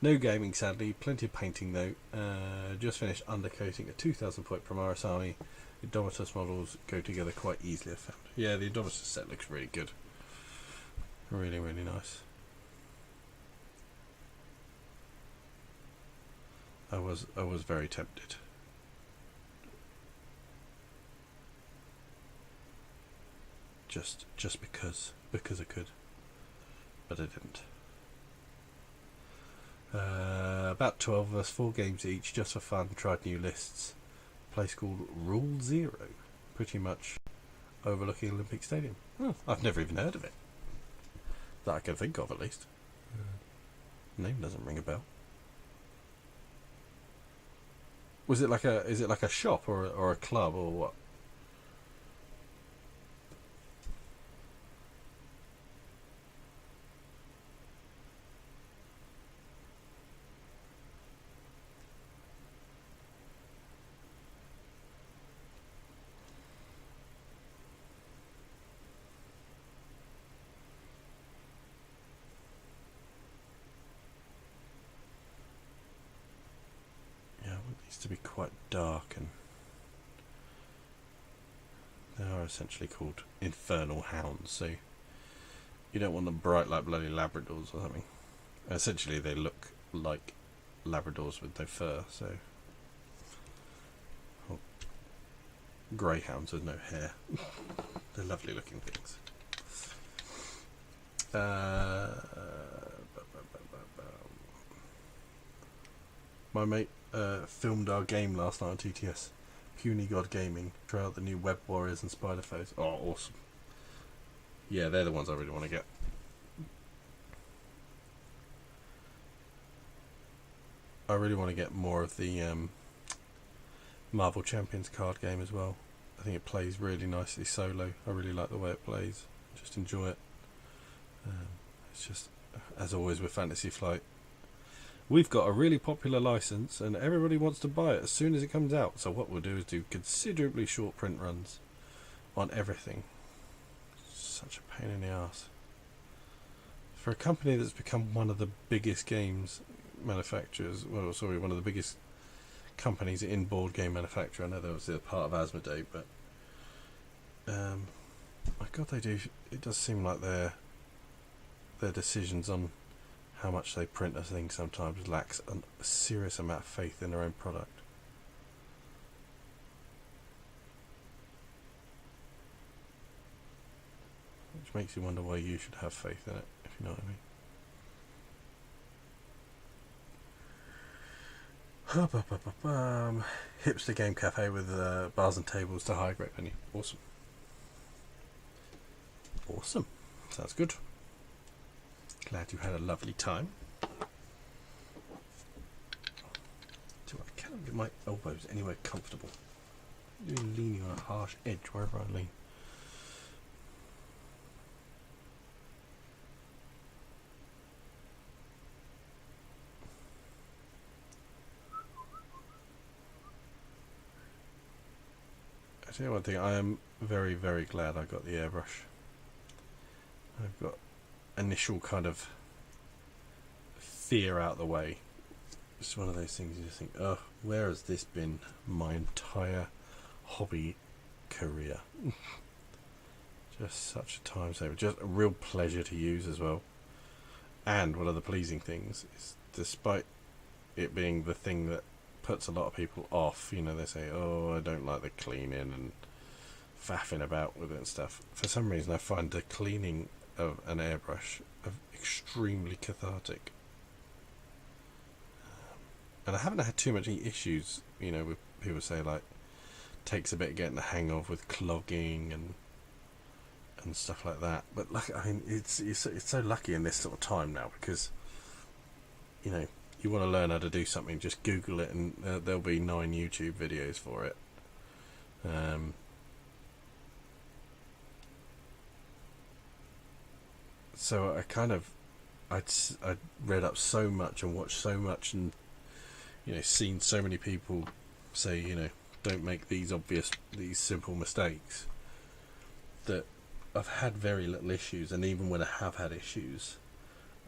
S1: No gaming, sadly. Plenty of painting, though. Just finished undercoating a 2,000 point Primaris army. Indomitus models go together quite easily, I found. Yeah, the Indomitus set looks really good. Really, really nice. I was very tempted. Just because I could, but I didn't. About 12 of us, 4 games each, just for fun. Tried new lists. A place called Rule Zero, pretty much overlooking Olympic Stadium. Oh, I've never even heard of it. That I can think of, at least. Name doesn't ring a bell. Is it like a shop or a club or what? To be quite dark, and they are essentially called infernal hounds, so you don't want them bright like bloody Labradors or something. Essentially they look like Labradors with no fur, so greyhounds with no hair. They're lovely looking things. My mate filmed our game last night on TTS. Puny God Gaming. Try out the new Web Warriors and Spiderface. Oh, awesome. Yeah, they're the ones I really want to get. I really want to get more of the Marvel Champions card game as well. I think it plays really nicely solo. I really like the way it plays. Just enjoy it. It's just, as always with Fantasy Flight, we've got a really popular license and everybody wants to buy it as soon as it comes out. So what we'll do is do considerably short print runs on everything. Such a pain in the ass. For a company that's become one of the biggest games manufacturers, one of the biggest companies in board game manufacture. I know they're obviously a part of Asmodee, but my God, it does seem like their decisions on how much they print a thing sometimes lacks a serious amount of faith in their own product. Which makes you wonder why you should have faith in it, if you know what I mean. Hipster game cafe with bars and tables to high grade menu. Awesome. Awesome. Sounds good. Glad you had a lovely time. So I cannot get my elbows anywhere comfortable. I'm really leaning on a harsh edge wherever I lean. I tell you one thing, I am very, very glad I got the airbrush. I've got initial kind of fear out the way. It's one of those things you just think, oh, where has this been my entire hobby career? Just such a time saver. Just a real pleasure to use as well. And one of the pleasing things is, despite it being the thing that puts a lot of people off, you know, they say, oh, I don't like the cleaning and faffing about with it and stuff. For some reason I find the cleaning of an airbrush extremely cathartic, and I haven't had too many issues, you know, with people say like takes a bit getting the hang of with clogging and and stuff like that. But I mean, it's so lucky in this sort of time now, because you know, you want to learn how to do something, just Google it, and there'll be 9 YouTube videos for it. So I'd read up so much and watched so much, and seen so many people say, don't make these simple mistakes, that I've had very little issues. And even when I have had issues,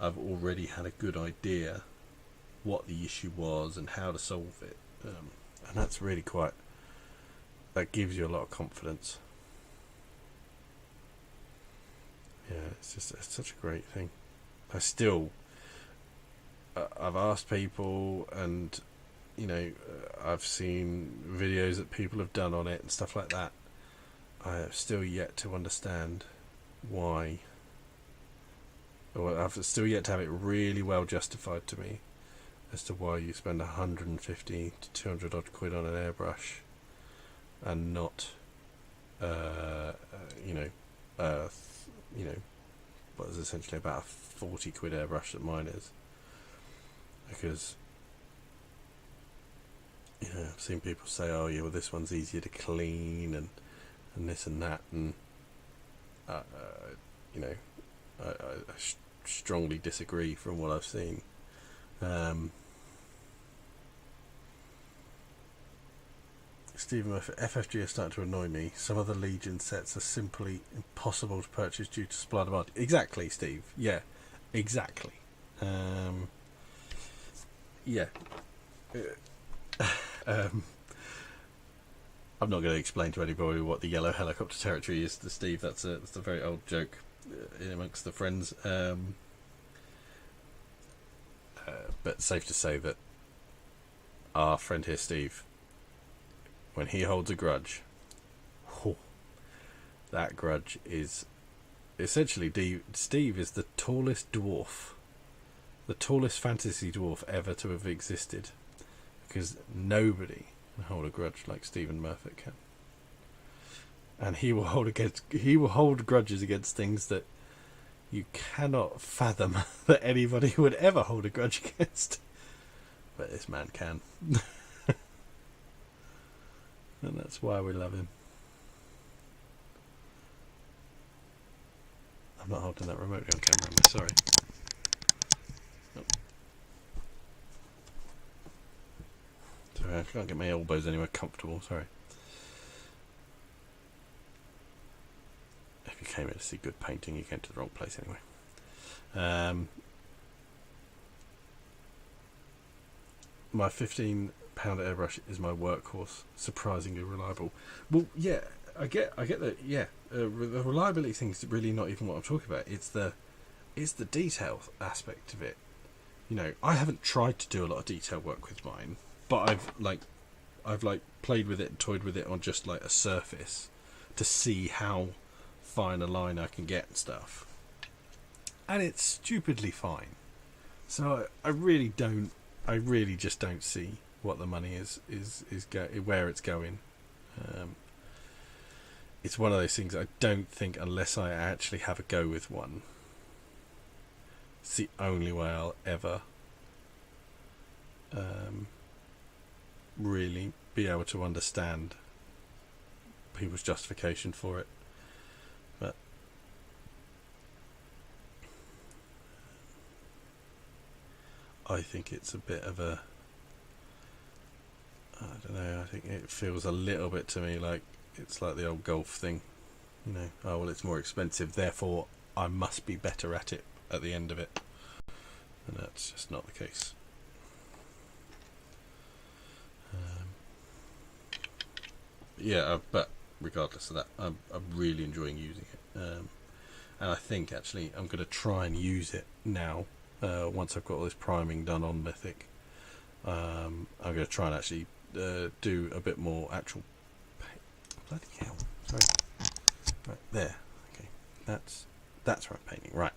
S1: I've already had a good idea what the issue was and how to solve it, and that's really that gives you a lot of confidence. Yeah, it's such a great thing. I've asked people, and I've seen videos that people have done on it and stuff like that. I have still yet to understand why, or I've still yet to have it really well justified to me as to why you spend 150 to 200 odd quid on an airbrush and not what is essentially about a 40 quid airbrush that mine is. Because I've seen people say, oh yeah, well, this one's easier to clean and this and that, and I strongly disagree from what I've seen. Stephen Murphy, FFG are starting to annoy me. Some of the Legion sets are simply impossible to purchase due to supply demand. Exactly, Steve. Yeah, exactly. Yeah. I'm not going to explain to anybody what the yellow helicopter territory is to Steve. That's a very old joke in amongst the friends. But safe to say that our friend here, Steve, when he holds a grudge, that grudge is essentially, Steve is the tallest dwarf, the tallest fantasy dwarf ever to have existed, because nobody can hold a grudge like Stephen Murphy can. And he will hold grudges against things that you cannot fathom that anybody would ever hold a grudge against. But this man can. And that's why we love him. I'm not holding that remotely on camera, I'm sorry. Oh. Sorry, I can't get my elbows anywhere comfortable, sorry. If you came here to see good painting, you came to the wrong place anyway. My £15 airbrush is my workhorse, surprisingly reliable. Well, yeah, I get that. Yeah, the reliability thing's really not even what I'm talking about. It's the detail aspect of it. I haven't tried to do a lot of detail work with mine, but I've played with it and toyed with it on just like a surface to see how fine a line I can get and stuff, and it's stupidly fine. So I really just don't see what the money is where it's going. It's one of those things I don't think, unless I actually have a go with one, it's the only way I'll ever really be able to understand people's justification for it. But I think it's a bit of a, I don't know, I think it feels a little bit to me like it's like the old golf thing, oh well, it's more expensive, therefore I must be better at it at the end of it, and that's just not the case. But regardless of that, I'm really enjoying using it, and I think actually I'm going to try and use it now, once I've got all this priming done on Mythic. I'm going to try and actually do a bit more actual bloody hell, sorry, right there, okay, that's where I'm painting, right.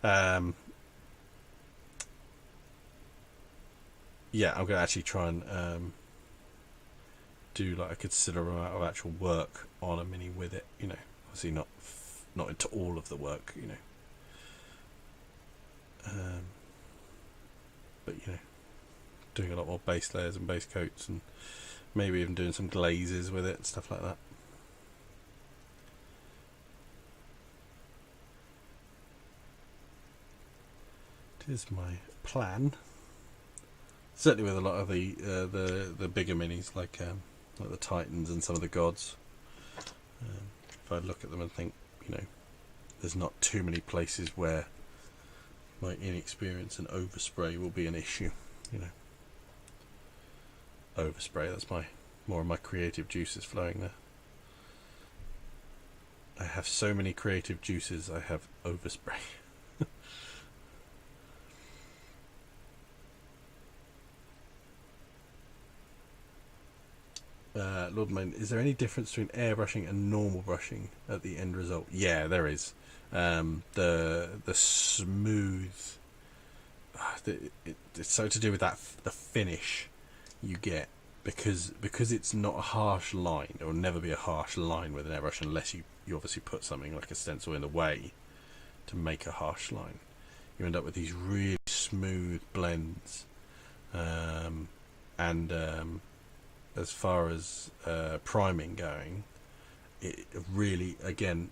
S1: I'm going to actually try and do like a considerable amount of actual work on a mini with it, obviously not not into all of the work, but doing a lot more base layers and base coats, and maybe even doing some glazes with it and stuff like that. It is my plan. Certainly with a lot of the bigger minis, like the Titans and some of the gods. If I look at them and think, there's not too many places where my inexperience and overspray will be an issue. Overspray, that's more of my creative juices flowing there. I have so many creative juices, I have overspray. Lord Main, is there any difference between airbrushing and normal brushing at the end result? Yeah, there is. The smooth, it's so to do with that the finish you get, because it's not a harsh line. It will never be a harsh line with an airbrush unless you obviously put something like a stencil in the way to make a harsh line. You end up with these really smooth blends, and as far as priming going, it really, again,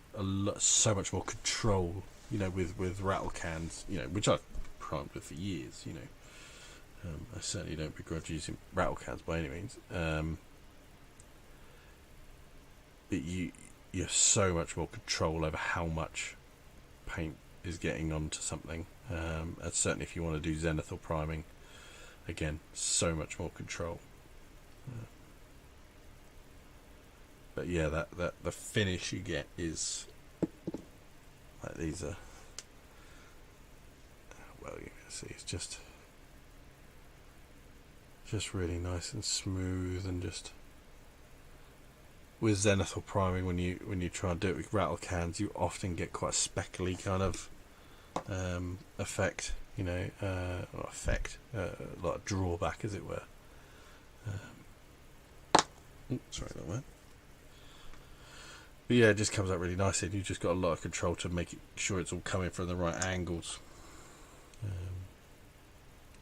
S1: so much more control, with rattle cans, which I've primed with for years, I certainly don't begrudge using rattle cans by any means. But you have so much more control over how much paint is getting onto something, and certainly if you want to do zenithal priming, again, so much more control. But yeah, that the finish you get is like these are, well, you can see it's just really nice and smooth, and just with zenithal priming, when you try and do it with rattle cans, you often get quite a speckly kind of effect, a lot of drawback, as it were. Sorry about that. But yeah, it just comes out really nicely, and you've just got a lot of control to make sure it's all coming from the right angles.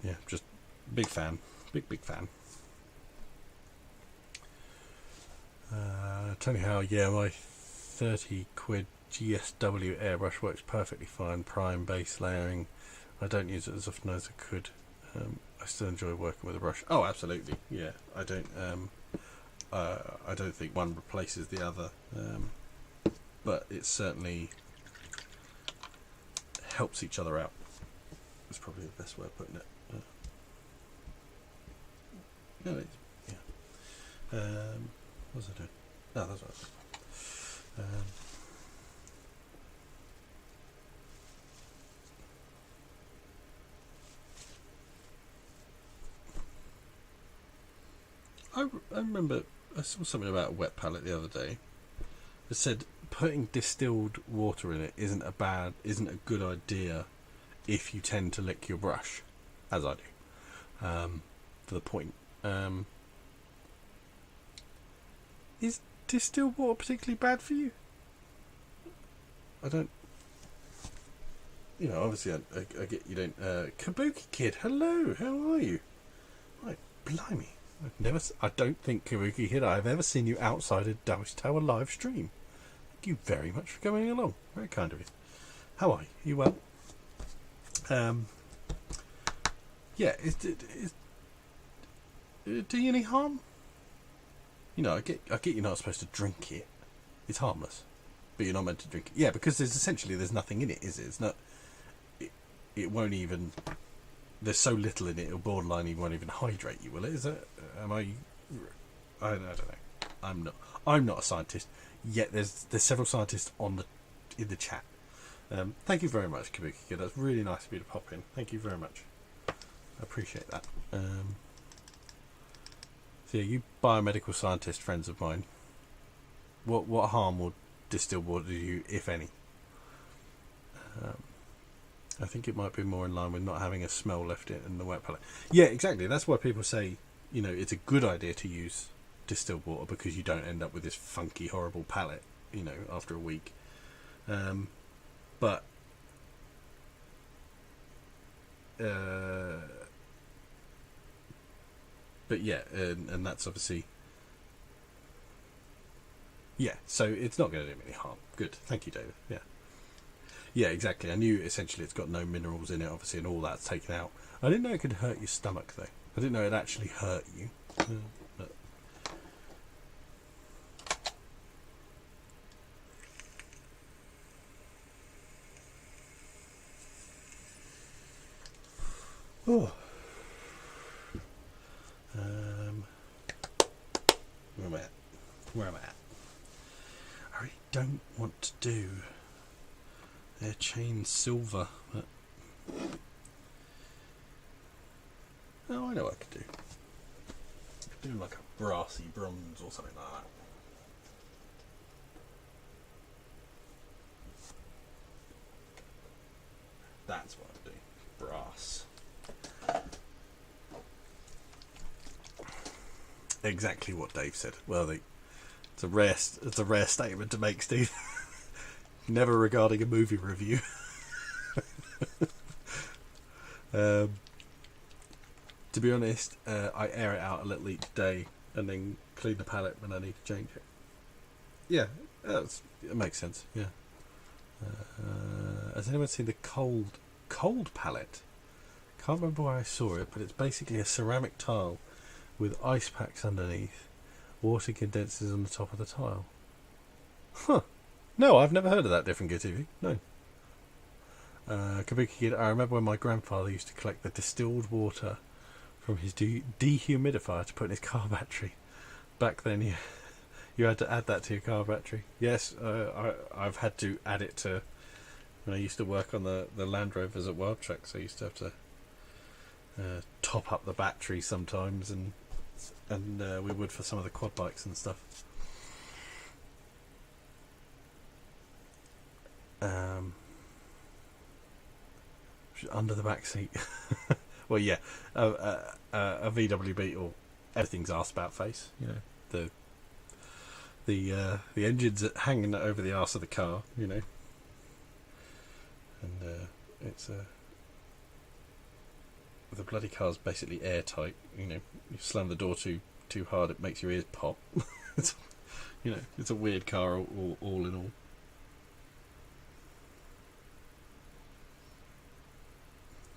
S1: Yeah, just big fan. Big fan. Tony Howe, yeah, my 30 quid GSW airbrush works perfectly fine. Prime, base layering. I don't use it as often as I could. I still enjoy working with a brush. Oh, absolutely. Yeah, I don't think one replaces the other, but it certainly helps each other out. That's probably the best way of putting it. Yeah. What was I doing? No, that's right. I remember I saw something about a wet palette the other day. It said putting distilled water in it isn't a good idea if you tend to lick your brush, as I do. For the point. Is distilled water particularly bad for you? I don't. Obviously, I get you don't. Kabuki Kid, hello, how are you? Right, blimey. I don't think, Kabuki Kid, I've ever seen you outside a Dallas Tower live stream. Thank you very much for coming along. Very kind of you. How are you? You well? Yeah, do you any harm? I get you're not supposed to drink it. It's harmless, but you're not meant to drink it. Yeah, because there's nothing in it, is it? It's not. It won't even. There's so little in it, it'll borderline. It won't even hydrate you, will it? Is it? Am I? I don't know. I'm not a scientist. Yet there's several scientists in the chat. Thank you very much, Kabuki Kid. That's really nice of you to pop in. Thank you very much. I appreciate that. So yeah, you biomedical scientist friends of mine, what harm will distilled water do you, if any? I think it might be more in line with not having a smell left in the wet palette. Yeah, exactly. That's why people say, it's a good idea to use distilled water, because you don't end up with this funky, horrible palette, after a week. But yeah, and that's obviously, yeah, so it's not going to do me any harm. Good, thank you, David. Yeah, exactly. I knew essentially it's got no minerals in it, obviously, and all that's taken out. I didn't know it could hurt your stomach, though. I didn't know it actually hurt you. But oh. Where am I at? Where am I at? I really don't want to do their chain silver. But oh, I know what I could do. I could do like a brassy bronze or something like that. That's what I'd do. Brass. Exactly what Dave said. Well, it's a rare statement to make, Steve. Never regarding a movie review. To be honest, I air it out a little each day and then clean the palette when I need to change it. Yeah, it makes sense. Yeah. Has anyone seen the cold palette? Can't remember where I saw it, but it's basically a ceramic tile with ice packs underneath, water condensers on the top of the tile. Huh. No, I've never heard of that different Gear TV. No. Kabuki Kid, I remember when my grandfather used to collect the distilled water from his dehumidifier to put in his car battery. Back then, you had to add that to your car battery. Yes, I've had to add it to when I used to work on the Land Rovers at Wild Tracks. I used to have to top up the battery sometimes, and we would for some of the quad bikes and stuff. Under the back seat. Well, yeah, a VW Beetle. Everything's arse about face. You know, the engine's hanging over the arse of the car. You know, and it's the bloody car's basically airtight. You know, you slam the door too hard, it makes your ears pop. You know, it's a weird car all in all.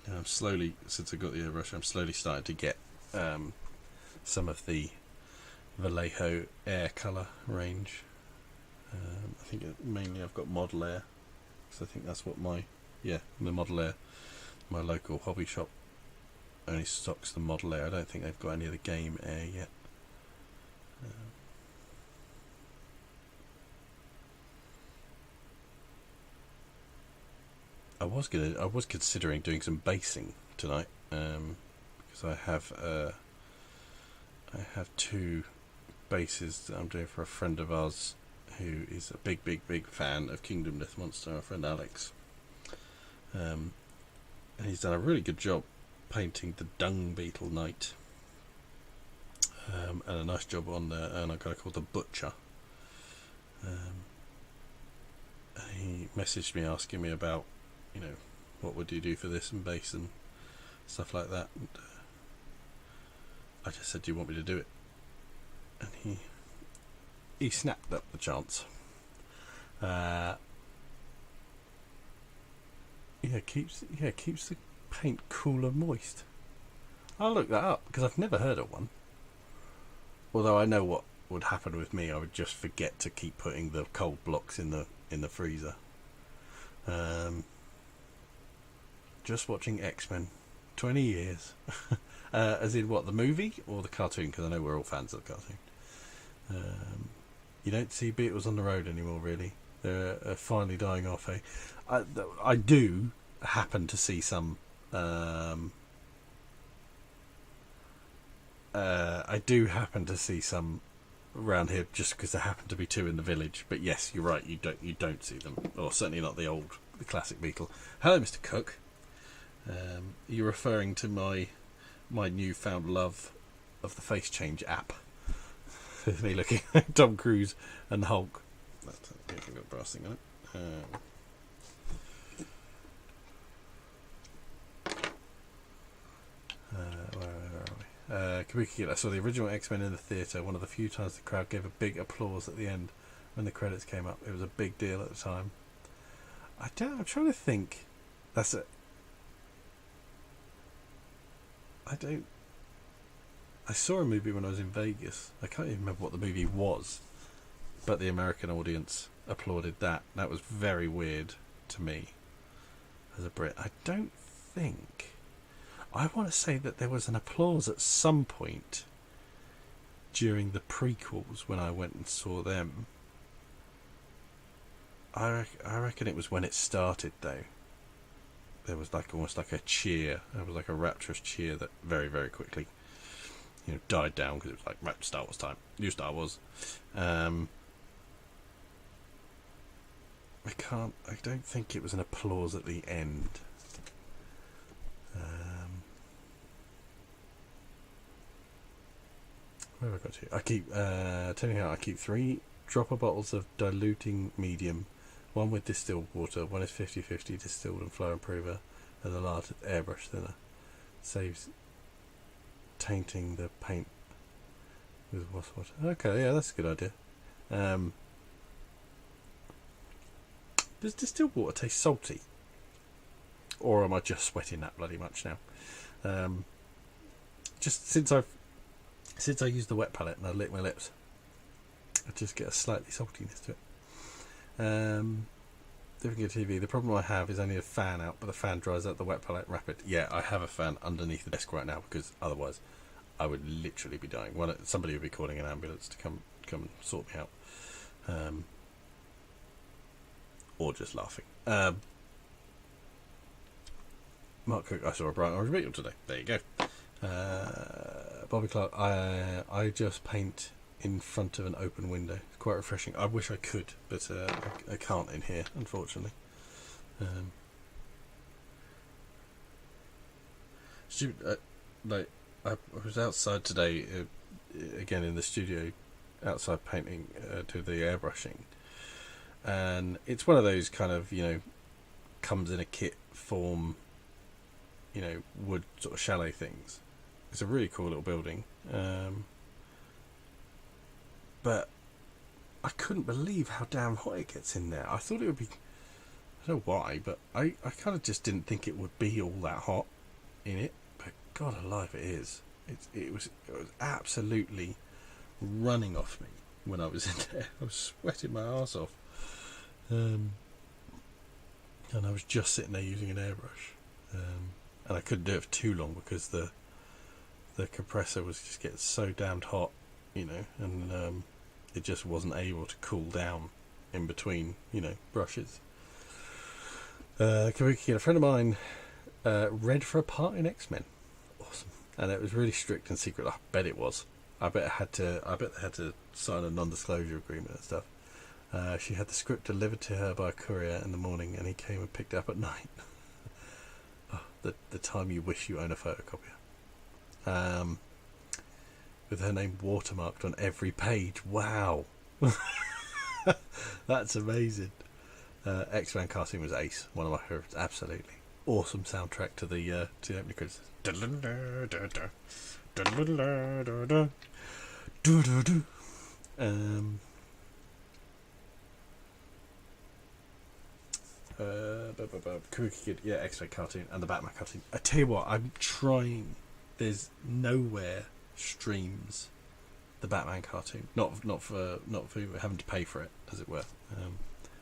S1: And I'm slowly, since I got the airbrush, I'm slowly starting to get some of the Vallejo air colour range. I think mainly I've got Model Air, because I think that's what the Model Air, my local hobby shop only stocks the Model Air. I don't think they've got any of the Game Air yet. I was considering doing some basing tonight, because I have two bases that I'm doing for a friend of ours who is a big fan of Kingdom Death Monster, our friend Alex, and he's done a really good job painting the Dung Beetle Knight, and a nice job on a guy called the Butcher. He messaged me asking me about, you know, what would you do for this and base and stuff like that, and I just said, do you want me to do it? And he snapped up the chance. Keeps the paint cool and moist. I'll look that up, because I've never heard of one. Although I know what would happen with me, I would just forget to keep putting the cold blocks in the freezer. Just watching X-Men, 20 years. As in what, the movie or the cartoon? Because I know we're all fans of the cartoon. You don't see Beatles on the road anymore, really. They're finally dying off. I do happen to see some. I do happen to see some around here, just because there happen to be two in the village. But yes, you're right. You don't see them, or certainly not the classic Beetle. Hello, Mr. Cook. You're referring to my newfound love of the face change app. With me looking at Tom Cruise and Hulk. That's a brass thing on it. Where are we? Kabuki Kid. I saw the original X-Men in the theatre. One of the few times the crowd gave a big applause at the end when the credits came up. It was a big deal at the time. I'm trying to think. That's it. I saw a movie when I was in Vegas. I can't even remember what the movie was, but the American audience applauded that. That was very weird to me as a Brit. I don't think. I want to say that there was an applause at some point during the prequels when I went and saw them. I reckon it was when it started, though. There was almost like a cheer. There was like a rapturous cheer that very, very quickly, died down because it was like, right, Star Wars time. New Star Wars. I don't think it was an applause at the end. Where have I got to? I keep telling you how I keep 3 dropper bottles of diluting medium. One with distilled water, one is 50-50 distilled and flow improver, and the large airbrush thinner. Saves tainting the paint with water. Okay, yeah, that's a good idea. Does distilled water taste salty? Or am I just sweating that bloody much now? Just since I used the wet palette and I licked my lips, I just get a slightly saltiness to it. Different TV. The problem I have is I need a fan out, but the fan dries out the wet palette rapid. Yeah, I have a fan underneath the desk right now because otherwise I would literally be dying. Somebody would be calling an ambulance to come and sort me out, or just laughing. Mark Cook. I saw a bright orange beetle today. There you go. Bobby Clark. I just paint in front of an open window. It's quite refreshing. I wish I could, but I can't in here, unfortunately. I was outside today, again in the studio, outside painting, to the airbrushing, and it's one of those kind of comes in a kit form, wood sort of chalet things. It's a really cool little building. But I couldn't believe how damn hot it gets in there. I thought it would be... I don't know why, but I kind of just didn't think it would be all that hot in it. But God alive, it is. It was absolutely running off me when I was in there. I was sweating my arse off. And I was just sitting there using an airbrush. And I couldn't do it for too long because the compressor was just getting so damned hot, and it just wasn't able to cool down in between, brushes. A friend of mine read for a part in X-Men. Awesome. And it was really strict and secret. I bet it was. I bet they had to sign a non-disclosure agreement and stuff. She had the script delivered to her by a courier in the morning, and he came and picked it up at night. The time you wish you own a photocopier. With her name watermarked on every page. Wow. That's amazing. X-Men cartoon was ace. One of my favourites. Absolutely. Awesome soundtrack to the opening credits. Kabuki Kid, yeah, X-Men cartoon and the Batman cartoon. I tell you what, I'm trying. There's nowhere streams the Batman cartoon. Not for having to pay for it, as it were.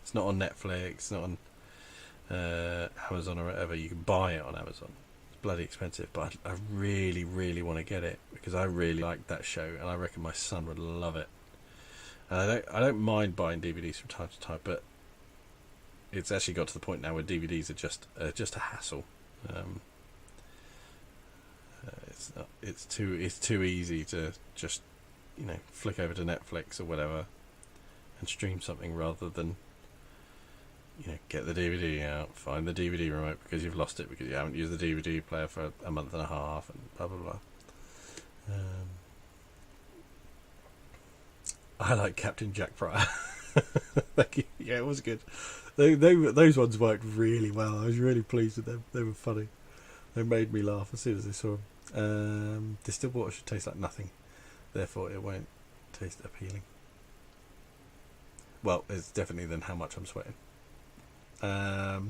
S1: It's not on Netflix. It's not on Amazon or whatever. You can buy it on Amazon. It's bloody expensive, but I really, really want to get it because I really like that show, and I reckon my son would love it. And I don't mind buying DVDs from time to time, but it's actually got to the point now where DVDs are just a hassle. It's too easy to just flick over to Netflix or whatever and stream something rather than get the DVD out, find the DVD remote because you've lost it because you haven't used the DVD player for a month and a half, and blah blah blah. I like Captain Jack Pryor. Thank you. Yeah, it was good. Those ones worked really well. I was really pleased with them. They were funny. They made me laugh as soon as I saw them. Distilled water should taste like nothing. Therefore, it won't taste appealing. Well, it's definitely than how much I'm sweating. I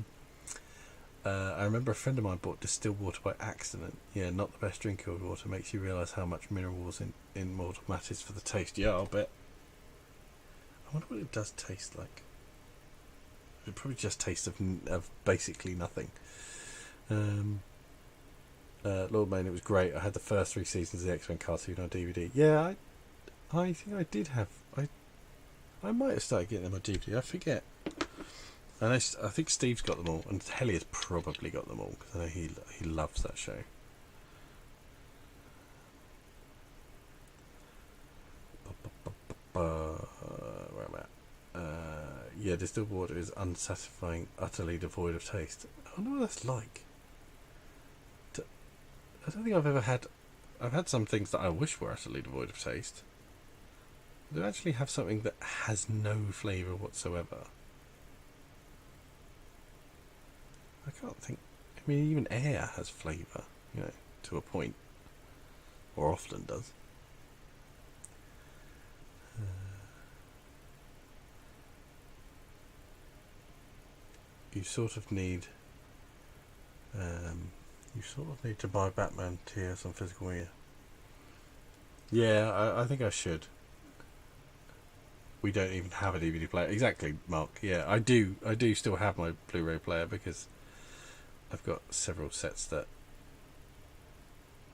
S1: remember a friend of mine bought distilled water by accident. Yeah, not the best drinking of water. Makes you realise how much minerals in mortal matters for the taste. Yeah, I'll bet. I wonder what it does taste like. It probably just tastes of basically nothing. Lord Main, it was great. I had the first 3 seasons of the X-Men cartoon on DVD. Yeah, I think I did have. I might have started getting them on DVD. I forget. And I think Steve's got them all, and Helly has probably got them all because I know he loves that show. Where am I? Yeah, distilled water is unsatisfying, utterly devoid of taste. I wonder what that's like. I don't think I've ever had. I've had some things that I wish were utterly devoid of taste. Do I actually have something that has no flavour whatsoever? I can't think. I mean, even air has flavour, to a point, or often does. You sort of need. You sort of need to buy Batman TS on physical media. Yeah, I think I should. We don't even have a DVD player. Exactly, Mark. Yeah, I do still have my Blu-ray player because I've got several sets that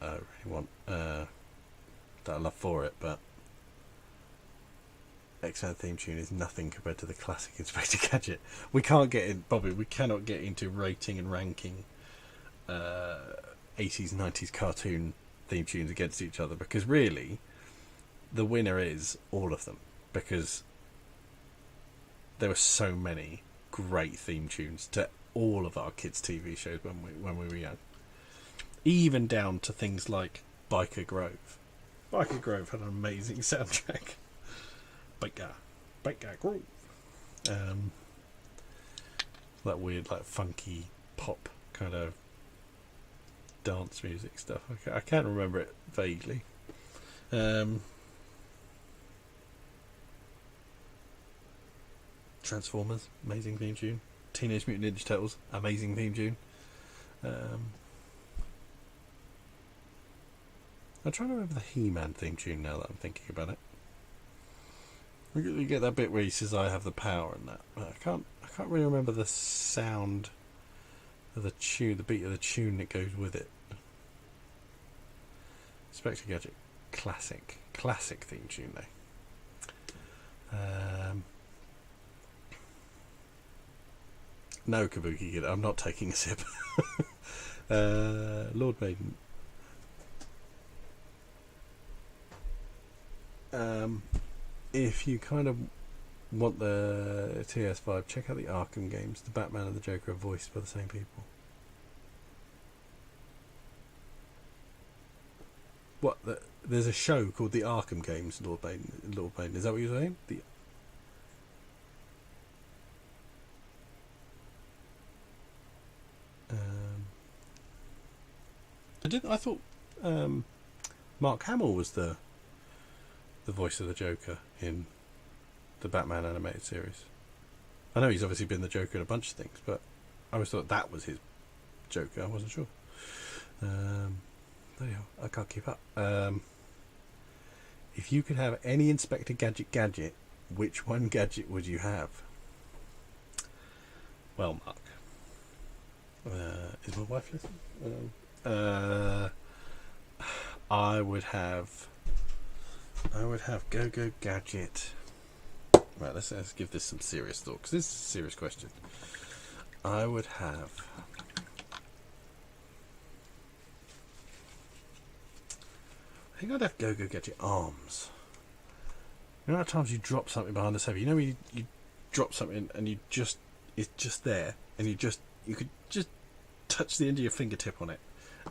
S1: I really want, that I love for it, but X-Men theme tune is nothing compared to the classic Inspector Gadget. We can't get in, Bobby, we cannot get into rating and ranking 80s, 90s cartoon theme tunes against each other, because really the winner is all of them, because there were so many great theme tunes to all of our kids' TV shows when we were young, even down to things like Biker Grove. Biker Grove had an amazing soundtrack. Biker Grove. That weird, like, funky pop kind of dance music stuff. I can't remember it vaguely. Transformers, amazing theme tune. Teenage Mutant Ninja Turtles, amazing theme tune. I'm trying to remember the He-Man theme tune now that I'm thinking about it. You get that bit where he says, "I have the power," and that. But I can't really remember the sound of the tune, the beat of the tune that goes with it. Inspector Gadget, classic theme tune though. No, Kabuki Kid, I'm not taking a sip. Lord Maiden. If you kind of want the TS vibe, check out the Arkham games. The Batman and the Joker are voiced by the same people. What? There's a show called the Arkham Games, Lord Maiden. Is that what you're saying? I thought Mark Hamill was the voice of the Joker in the Batman animated series. I know he's obviously been the Joker in a bunch of things, but I always thought that was his Joker. I wasn't sure. There you are. I can't keep up. If you could have any Inspector Gadget, which one gadget would you have? Well, Mark, is my wife listening? I would have Go-Go Gadget. Right, let's give this some serious thought, because this is a serious question. I would have... I think I'd have Go-Go Gadget arms. You know how times you drop something behind the sofa? You know when you drop something and it's just there, and you could just touch the end of your fingertip on it,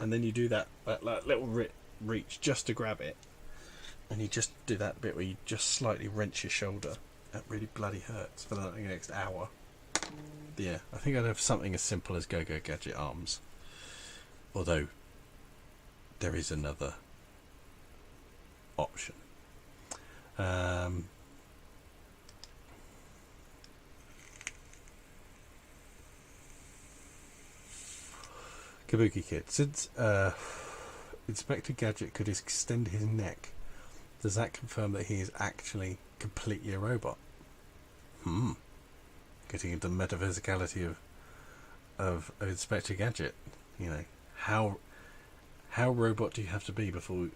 S1: and then you do that like little reach just to grab it, and you just do that bit where you just slightly wrench your shoulder, That really bloody hurts for the next hour. Yeah, I think I'd have something as simple as Go-Go Gadget arms. Although, there is another option. Kabuki Kid. Since Inspector Gadget could extend his neck, does that confirm that he is actually completely a robot? Getting into the metaphysicality of Inspector Gadget. You know, how robot do you have to be before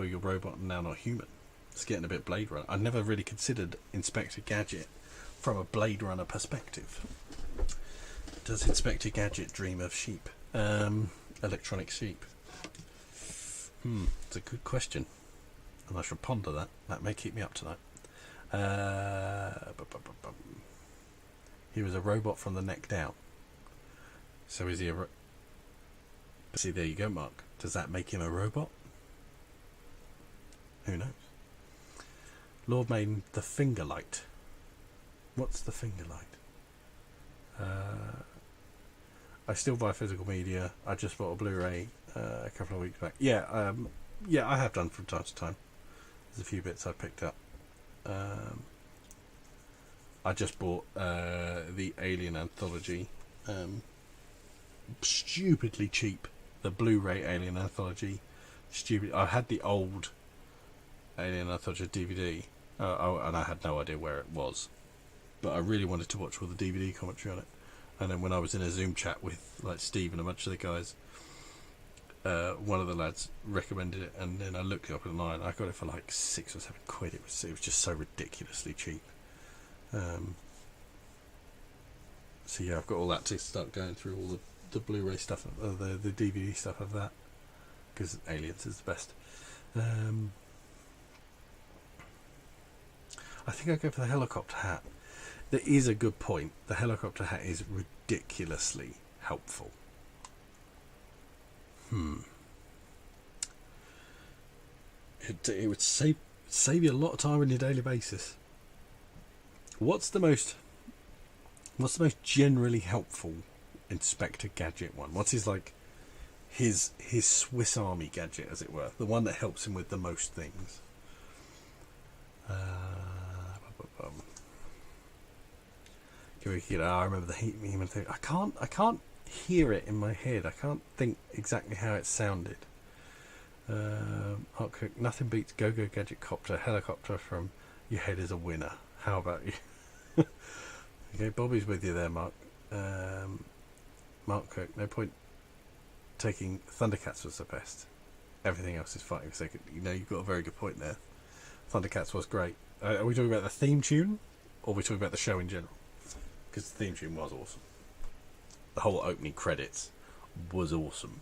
S1: you're robot and now not human? It's getting a bit Blade Runner. I never really considered Inspector Gadget from a Blade Runner perspective. Does Inspector Gadget dream of sheep? Electronic sheep. It's a good question, and I shall ponder that. That may keep me up tonight. He was a robot from the neck down. So is he a... See, there you go, Mark. Does that make him a robot? Who knows? Lord Maiden, the finger light. What's the finger light? I still buy physical media. I just bought a Blu-ray a couple of weeks back. Yeah, I have done from time to time. There's a few bits I picked up. I just bought the Alien Anthology. Stupidly cheap. The Blu-ray Alien Anthology. Stupid. I had the old Alien Anthology DVD, and I had no idea where it was. But I really wanted to watch all the DVD commentary on it. And then when I was in a Zoom chat with like Steve and a bunch of the guys, one of the lads recommended it, and then I looked it up online. I got it for like £6 or £7. It was just so ridiculously cheap. So yeah, I've got all that to start going through all the Blu-ray stuff, the DVD stuff of that, because Aliens is the best. I think I'll go for the helicopter hat. There is a good point. The helicopter hat is ridiculously helpful. It would save you a lot of time on your daily basis. What's the most generally helpful Inspector Gadget one? What's his Swiss Army gadget, as it were, the one that helps him with the most things? I remember the human thing. I can't hear it in my head. I can't think exactly how it sounded. Nothing beats Go-Go Gadget Copter helicopter from Your Head is a Winner. How about you? Okay, Bobby's with you there, Mark. Mark Cook, no point taking Thundercats was the best. Everything else is fighting for second. You know, you've got a very good point there. Thundercats was great. Are we talking about the theme tune, or are we talking about the show in general? Because the theme tune was awesome. The whole opening credits was awesome.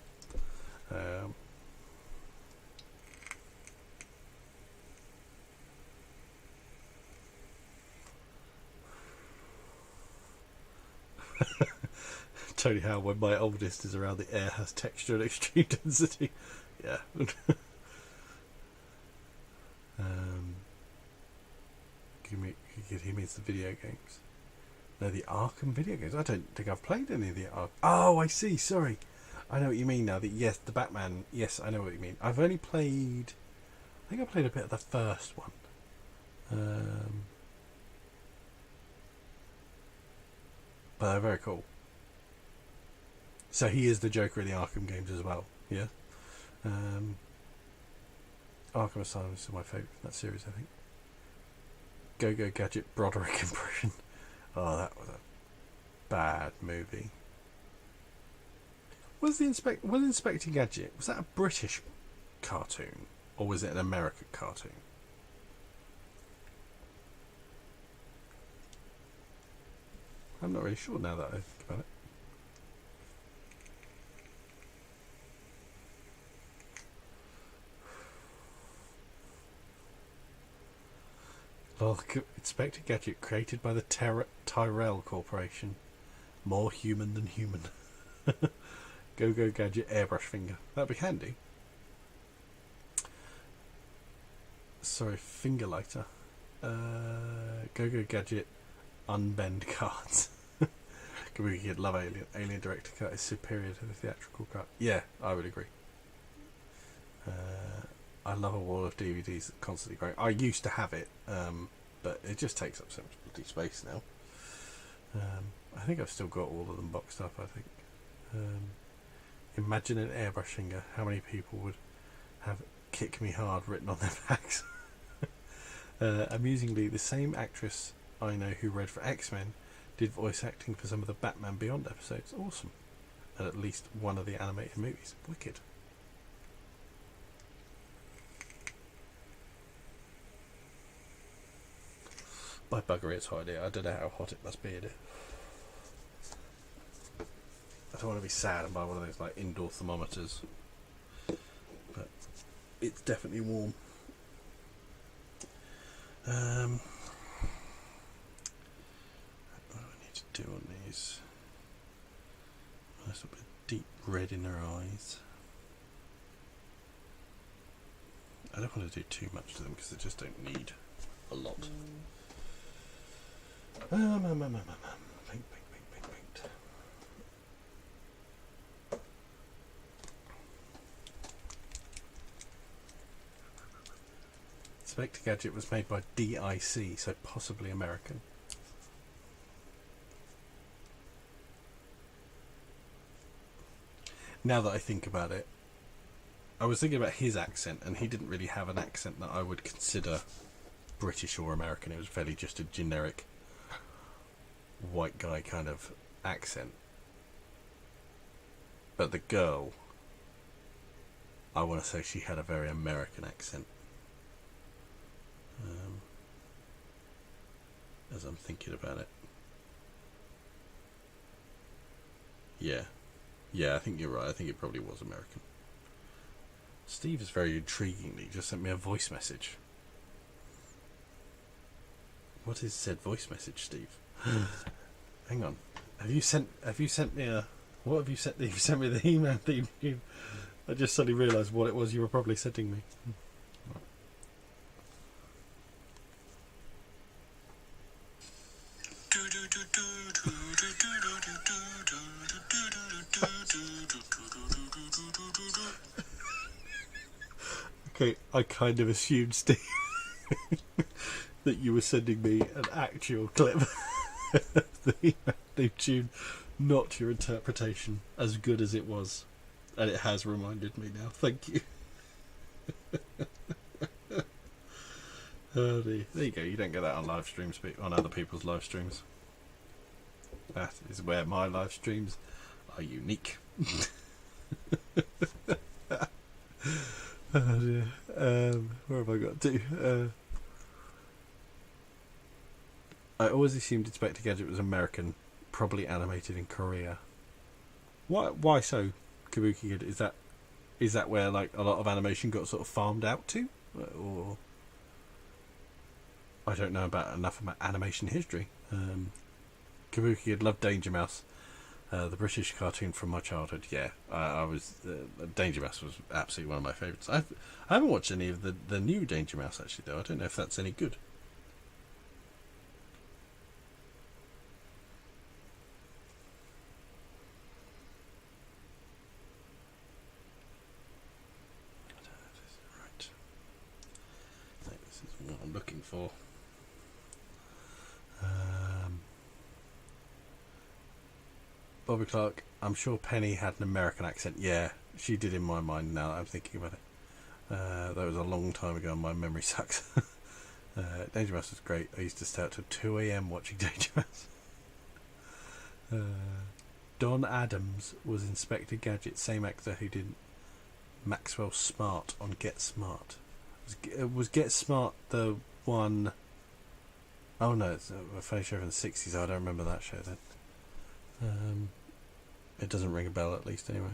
S1: Tony Howe, when my oldest is around, the air has texture and extreme density. Yeah. He means the video games. No, the Arkham video games. I don't think I've played any of the Arkham. Oh, I see. Sorry. I know what you mean now. Yes, the Batman. Yes, I know what you mean. I've only played... I think I played a bit of the first one. But they're very cool. So he is the Joker in the Arkham games as well. Yeah. Arkham Asylum is my favourite from that series, I think. Go-Go Gadget Broderick impression. Oh, that was a bad movie. Was Inspector Gadget, was that a British cartoon, or was it an American cartoon? I'm not really sure now that I think about it. Well, Inspector Gadget created by the Tyrell Corporation. More human than human. Go-Go Gadget airbrush finger. That'd be handy. Sorry, finger lighter. Go Gadget unbend cards. Kabuki Kid love Alien. Alien director cut is superior to the theatrical cut. Yeah, I would agree. I love a wall of DVDs that constantly growing. I used to have it, but it just takes up so much bloody space now. I think I've still got all of them boxed up, I think. Imagine an airbrush finger. How many people would have "Kick Me Hard" written on their backs? Amusingly, the same actress I know who read for X-Men did voice acting for some of the Batman Beyond episodes. Awesome. And at least one of the animated movies. Wicked. By buggery, it's hot here. I don't know how hot it must be in it. I don't want to be sad and buy one of those like indoor thermometers, but it's definitely warm. What do I need to do on these? Nice little bit of deep red in their eyes. I don't want to do too much to them because they just don't need a lot. Paint. Spectre Gadget was made by DIC, so possibly American. Now that I think about it, I was thinking about his accent, and he didn't really have an accent that I would consider British or American. It was fairly just a generic white guy kind of accent. But the girl, I want to say she had a very American accent. As I'm thinking about it. Yeah, I think you're right. I think it probably was American. Steve is very intriguingly just sent me a voice message. What is said voice message, Steve? Hang on. Have you sent me a... What have you sent? You sent me the email theme. I just suddenly realised what it was you were probably sending me. Okay, I kind of assumed, Steve, that you were sending me an actual clip of the tune, not your interpretation, as good as it was. And it has reminded me now. Thank you. Oh dear. There you go. You don't get that on live streams, on other people's live streams. That is where my live streams are unique. Oh dear. Where have I got to? I always assumed Inspector Gadget was American, probably animated in Korea. Why so? Kabuki Kid, is that where like a lot of animation got sort of farmed out to, or I don't know enough about animation history. Kabuki Kid loved Danger Mouse, the British cartoon from my childhood. Yeah, I was Danger Mouse was absolutely one of my favourites. I haven't watched any of the new Danger Mouse actually though. I don't know if that's any good. What I'm looking for. Bobby Clark, I'm sure Penny had an American accent. Yeah, she did in my mind now that I'm thinking about it. That was a long time ago and my memory sucks. Danger Mouse was great. I used to stay out till 2 a.m. watching Danger Mouse. Don Adams was Inspector Gadget, same actor who did Maxwell Smart on Get Smart. Was Get Smart the one... Oh no, it's a funny show from the 60s. I don't remember that show then. It doesn't ring a bell at least anyway.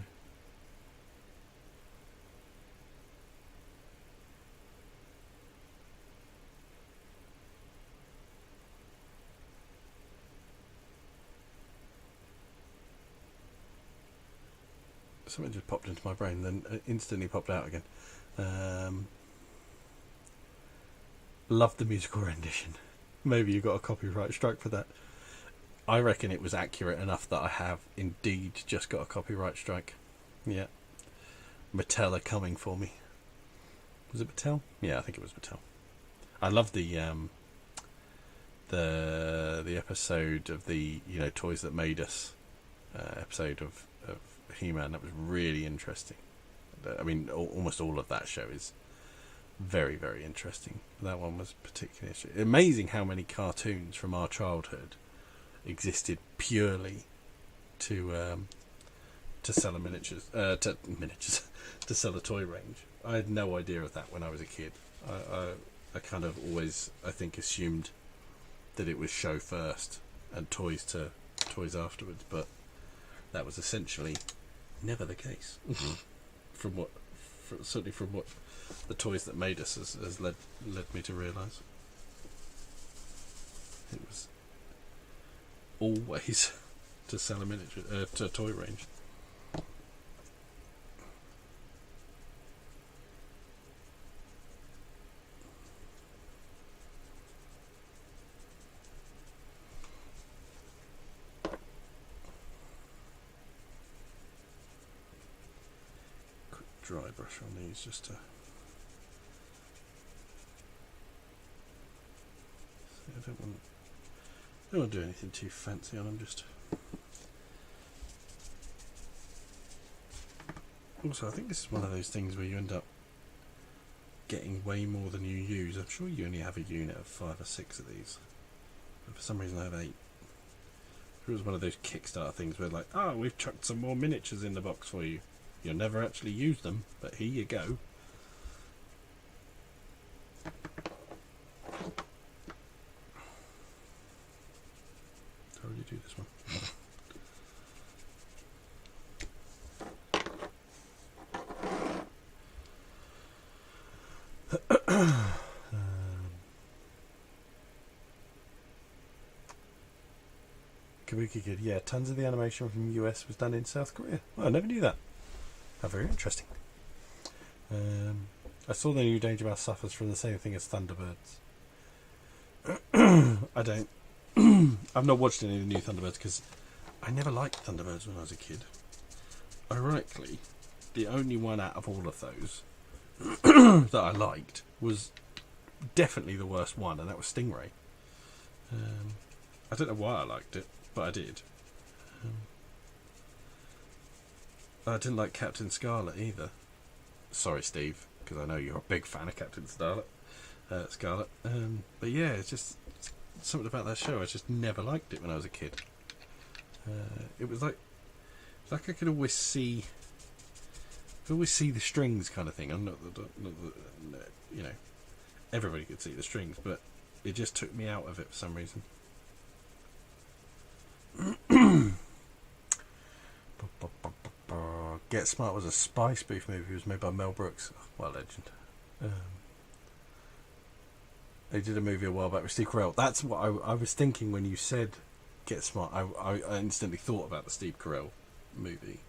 S1: Something just popped into my brain, then instantly popped out again. Loved the musical rendition. Maybe you got a copyright strike for that. I reckon it was accurate enough that I have indeed just got a copyright strike. Yeah. Mattel are coming for me. Was it Mattel? Yeah, I think it was Mattel. I love the episode of the Toys That Made Us episode of He-Man. That was really interesting. I mean, almost all of that show is very, very interesting. That one was particularly interesting. Amazing how many cartoons from our childhood existed purely to sell a to sell a toy range. I had no idea of that when I was a kid. I kind of always, I think, assumed that it was show first and toys afterwards, but that was essentially never the case. Certainly from what the Toys That Made Us has led me to realise. It was always to sell to a toy range. Dry brush on these just to see. I don't want to do anything too fancy on them. Just also, I think this is one of those things where you end up getting way more than you use. I'm sure you only have a unit of 5 or 6 of these, but for some reason I have 8. It was one of those Kickstarter things where, like, oh, we've chucked some more miniatures in the box for you. You'll never actually use them, but here you go. How would you do this one? Kabuki Kid, yeah, tons of the animation from the US was done in South Korea. Well, I never knew that. How very interesting. I saw the new Danger Mouse suffers from the same thing as Thunderbirds. I don't. I've not watched any of the new Thunderbirds because I never liked Thunderbirds when I was a kid. Ironically, the only one out of all of those that I liked was definitely the worst one, and that was Stingray. I don't know why I liked it, but I did. I didn't like Captain Scarlet either. Sorry, Steve, because I know you're a big fan of Captain Scarlet. But yeah, it's just something about that show. I just never liked it when I was a kid. It was like I could always see the strings kind of thing. I'm not everybody could see the strings, but it just took me out of it for some reason. Get Smart was a spy spoof movie. It was made by Mel Brooks. Well, legend. They did a movie a while back with Steve Carell. That's what I was thinking when you said Get Smart. I instantly thought about the Steve Carell movie.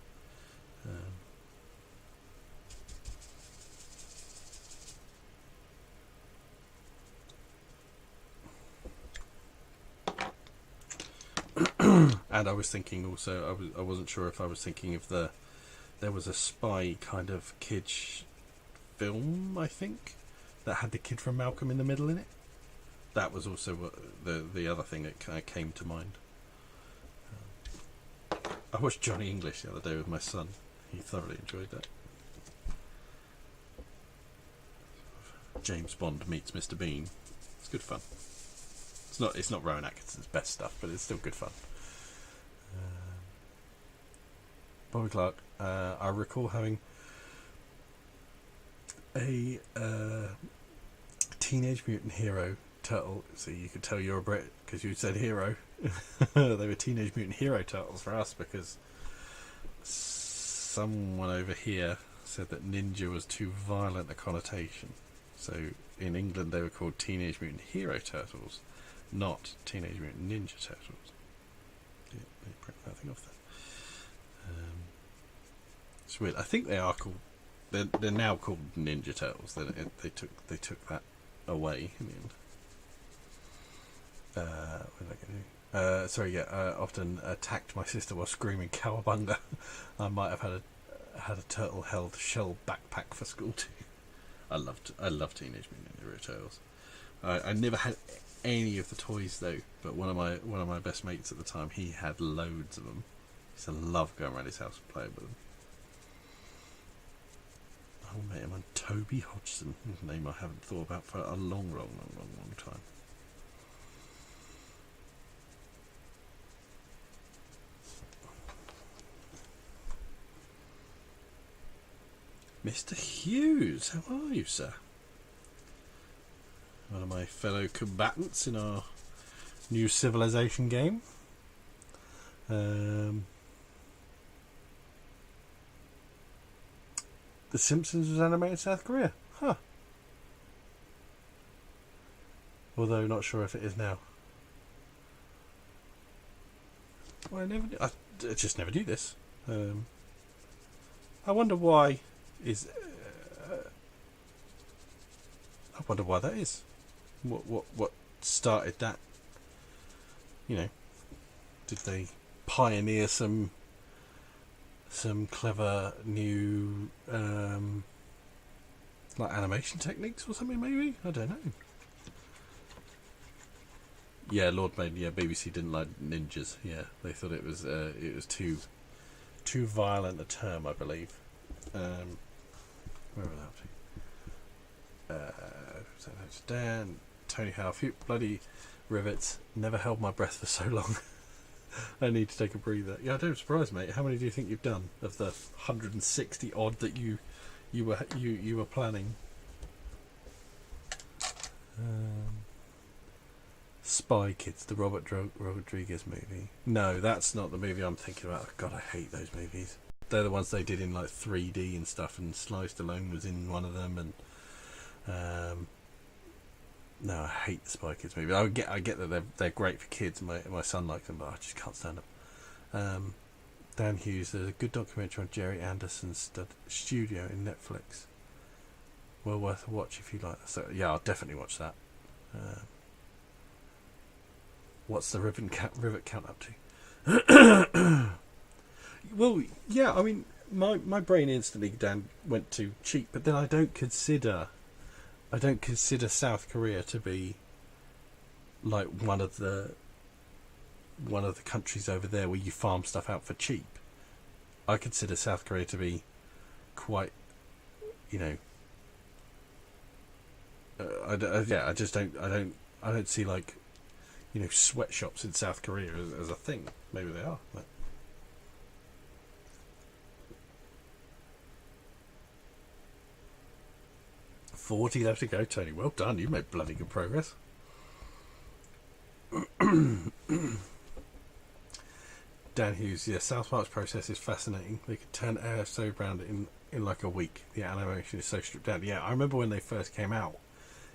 S1: And I was thinking also, I wasn't sure if I was thinking of there was a spy kind of kids film, I think, that had the kid from Malcolm in the Middle in it. That was also the other thing that kind of came to mind. I watched Johnny English the other day with my son. He thoroughly enjoyed that. James Bond meets Mr. Bean. It's good fun. It's not Rowan Atkinson's best stuff, but it's still good fun. Bobby Clark. I recall having a Teenage Mutant Hero Turtle. So you could tell you're a Brit because you said hero. They were Teenage Mutant Hero Turtles for us because someone over here said that ninja was too violent a connotation. So in England they were called Teenage Mutant Hero Turtles, not Teenage Mutant Ninja Turtles. Yeah, they print nothing off that. It's weird. I think they are called. They're now called Ninja Turtles. They took that away in the end. What did I get to? Often attacked my sister while screaming cowabunga. I might have had a turtle-held shell backpack for school too. I love Teenage Mutant Ninja Turtles. I never had any of the toys though, but one of my best mates at the time, he had loads of them. He used to love going around his house and playing with them. I met him on Toby Hodgson, his name I haven't thought about for a long time. Mr. Hughes, how are you, sir? One of my fellow combatants in our new Civilization game. The Simpsons was animated in South Korea. Huh. Although not sure if it is now. Well, I just never knew this. I wonder why I wonder why that is. What started that? You know, did they pioneer some clever new like animation techniques or something? Maybe, I don't know. Yeah, Lord Maiden. Yeah, BBC didn't like ninjas. Yeah, they thought it was too violent a term, I believe. Where were they up to? So that's Dan, Tony Howe. Bloody rivets. Never held my breath for so long. I need to take a breather. Yeah, I don't surprise, mate. How many do you think you've done of the 160 odd that you were planning? Spy Kids, the Robert Rodriguez movie. No, that's not the movie I'm thinking about. God, I hate those movies. They're the ones they did in like 3D and stuff, and Sly Stallone was in one of them. And no, I hate the Spy Kids movie. I get that they're great for kids. My son likes them, but I just can't stand them. Dan Hughes, there's a good documentary on Jerry Anderson's studio in Netflix. Well worth a watch if you like. So yeah, I'll definitely watch that. What's the rivet count up to? Well, yeah, I mean, my brain instantly went to cheap, but then I don't consider South Korea to be like one of the countries over there where you farm stuff out for cheap. I consider South Korea to be quite, you know, I don't see like, you know, sweatshops in South Korea as a thing. Maybe they are. But 40 left to go, Tony. Well done. You made bloody good progress. Dan Hughes, yeah, South Park's process is fascinating. They could turn an episode around in like a week. The animation is so stripped down. Yeah, I remember when they first came out.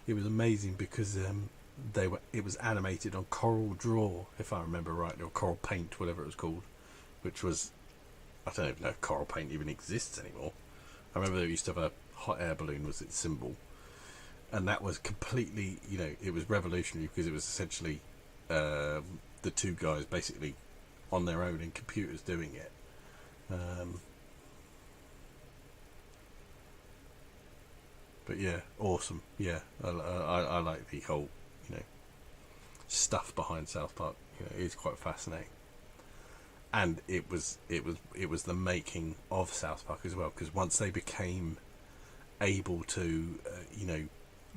S1: It was amazing because it was animated on Coral Draw, if I remember right, or Coral Paint, whatever it was called, which was, I don't even know if Coral Paint even exists anymore. I remember they used to have a hot air balloon was its symbol, and that was completely, you know, it was revolutionary because it was essentially the two guys basically on their own in computers doing it. But yeah, awesome. Yeah, I like the whole, you know, stuff behind South Park. You know, it's quite fascinating, and it was the making of South Park as well, because once they became able to, you know,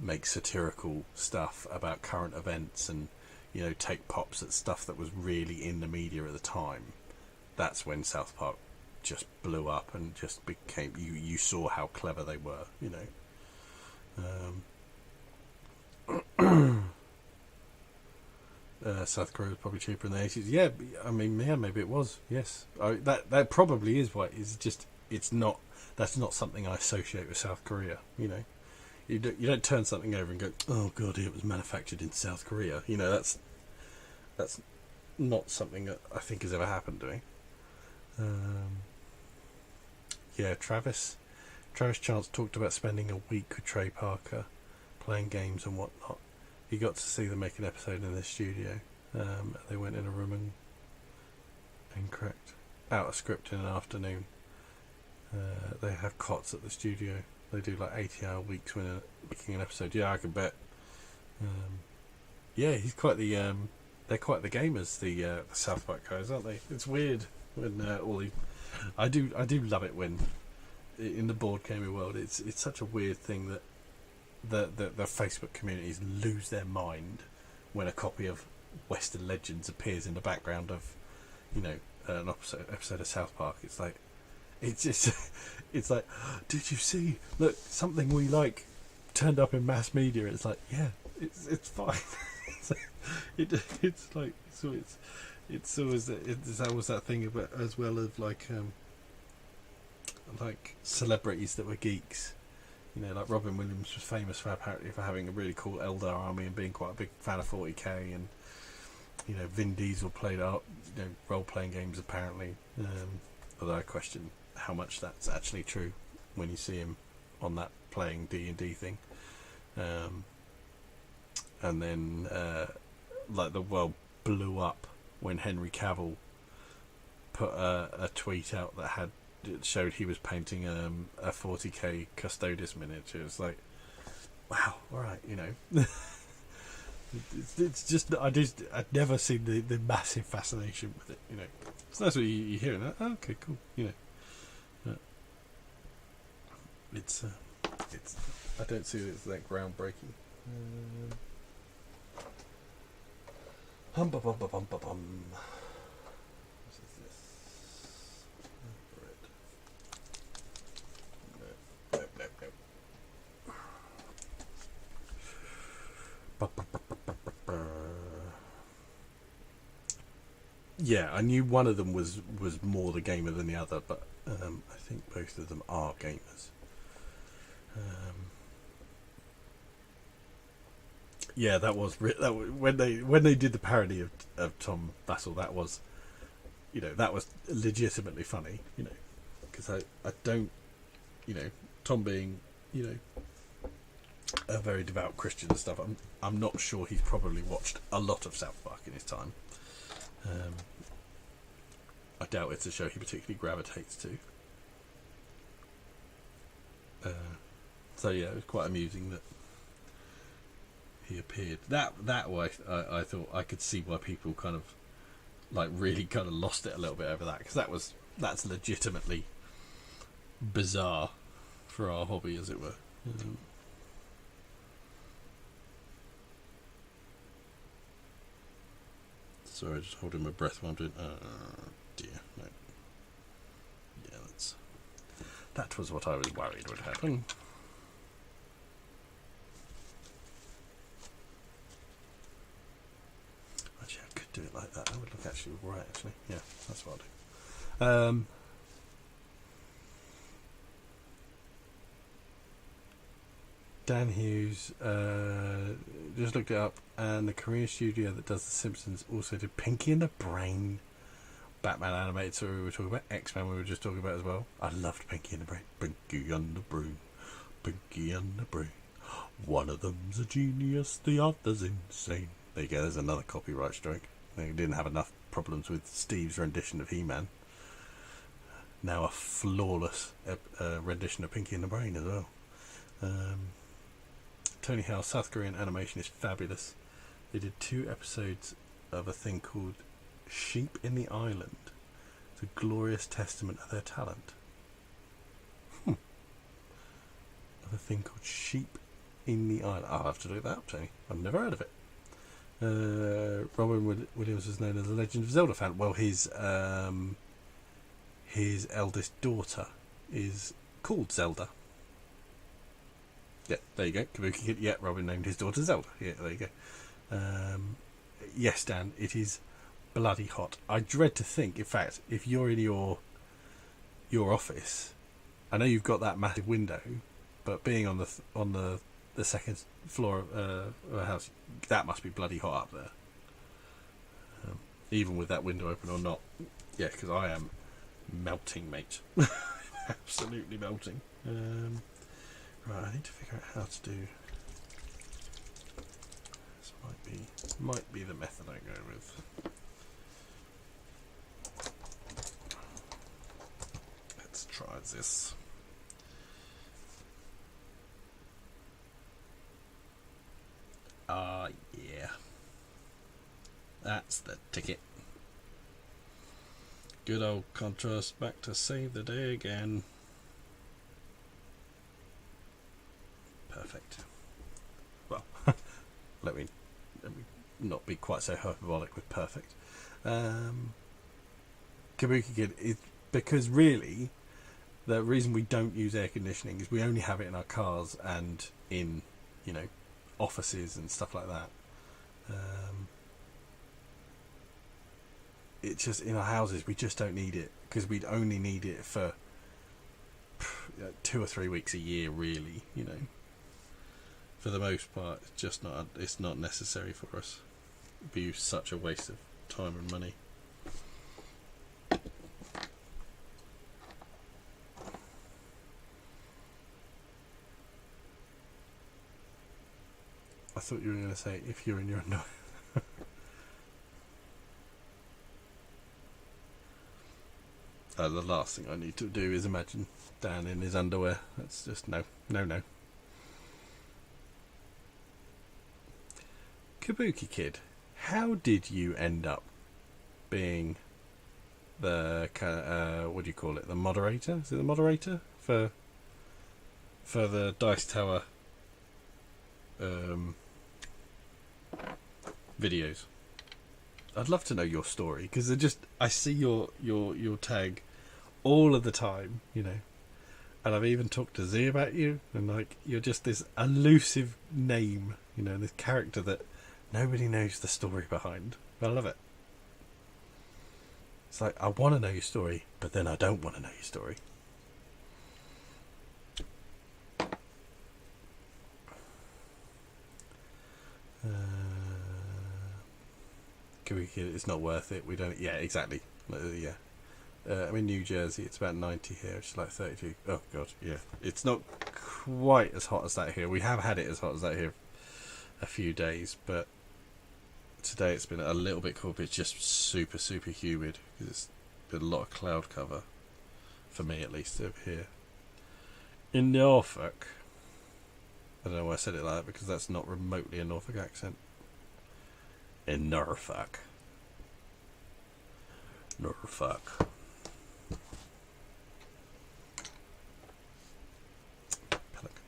S1: make satirical stuff about current events and, you know, take pops at stuff that was really in the media at the time, that's when South Park just blew up and just became, you saw how clever they were, you know. South Korea was probably cheaper in the 80s. Yeah, I mean, yeah, maybe it was. Yes, that probably is why. It's just, it's not. That's not something I associate with South Korea. You know, you don't turn something over and go, oh god, it was manufactured in South Korea. You know, that's not something that I think has ever happened to me. Yeah, Travis Chance talked about spending a week with Trey Parker playing games and whatnot. He got to see them make an episode in their studio. They went in a room and out a script in an afternoon. They have cots at the studio. They do like 80-hour weeks when making an episode. Yeah, I can bet. Yeah, he's quite the. They're quite the gamers, the South Park guys, aren't they? It's weird when all the. I do love it when in the board gaming world. It's such a weird thing that the Facebook communities lose their mind when a copy of Western Legends appears in the background of, an episode of South Park. It's like, it's like, did you see? Look, something we like turned up in mass media. It's like, yeah, it's fine. It's like, so it's always that thing about, as well as like celebrities that were geeks. Like Robin Williams was famous for having a really cool Eldar army and being quite a big fan of 40k, and Vin Diesel played role-playing games apparently. Although I question how much that's actually true when you see him on that playing D&D thing. And then like the world blew up when Henry Cavill put a tweet out that showed he was painting a 40k Custodes miniature. It's like, wow, all right, it's just I'd never seen the massive fascination with it. It's nice when you hearing that. Oh, okay, cool. It's I don't see that it's that groundbreaking. What is this? Bread. No. Yeah, I knew one of them was more the gamer than the other, but I think both of them are gamers. Yeah, that was when they did the parody of Tom Vassell. That was, that was legitimately funny. Because I don't, Tom being, a very devout Christian and stuff. I'm not sure he's probably watched a lot of South Park in his time. I doubt it's a show he particularly gravitates to. So yeah, it was quite amusing that he appeared. That way, I thought I could see why people kind of really kind of lost it a little bit over that, because that's legitimately bizarre for our hobby, as it were. Sorry, just holding my breath while I'm doing. Dear, no. Yeah, that was what I was worried would happen. Actually, I could do it like that. That would look actually right. Actually, yeah, that's what I'll do. Dan Hughes just looked it up, and the Korean studio that does The Simpsons also did Pinky and the Brain, Batman animated series we were talking about, X-Men we were just talking about as well. I loved Pinky and the Brain. Pinky and the Brain, Pinky and the Brain. One of them's a genius, the other's insane. There you go, there's another copyright strike. They didn't have enough problems with Steve's rendition of He-Man. Now a flawless rendition of Pinky and the Brain as well. Tony Howe's South Korean animation is fabulous. They did 2 episodes of a thing called Sheep in the Island. It's a glorious testament of their talent. Of a thing called Sheep in the Island. I'll have to look that up, Tony. I've never heard of it. Robin Williams was known as a Legend of Zelda fan. Well, his eldest daughter is called Zelda. Yeah, there you go. Kabuki Kid. Yeah, Robin named his daughter Zelda. Yeah, there you go. Yes, Dan, it is bloody hot. I dread to think, in fact, if you're in your office, I know you've got that massive window, but being on the second floor of a house, that must be bloody hot up there. Even with that window open or not. Yeah, because I am melting, mate. Absolutely melting. Right, I need to figure out how to do might be the method I go with. Let's try this. Yeah. That's the ticket. Good old contrast back to save the day again. Perfect. Well, let me not be quite so hyperbolic with perfect. Kabuki Kid is because really the reason we don't use air conditioning is we only have it in our cars and in, you know, offices and stuff like that. It's just in our houses we just don't need it because we'd only need it for 2 or 3 weeks a year, really. You know, for the most part, it's not necessary for us. It'd be such a waste of time and money. I thought you were going to say if you're in your underwear. The last thing I need to do is imagine Dan in his underwear. That's just no. Kabuki Kid, how did you end up being the what do you call it? The moderator? Is it the moderator for the Dice Tower videos? I'd love to know your story because I see your tag all of the time, you know, and I've even talked to Z about you, and like you're just this elusive name, you know, this character that nobody knows the story behind. I love it. It's like I want to know your story, but then I don't want to know your story. It's not worth it. We don't. Yeah, exactly. Yeah. I'm in New Jersey. It's about 90 here, which is like 32. Oh god, yeah. It's not quite as hot as that here. We have had it as hot as that here a few days, but today it's been a little bit cool. But it's just super humid because it's been a lot of cloud cover for me, at least over here in Norfolk. I don't know why I said it like that because that's not remotely a Norfolk accent. In Norfolk. Pelican.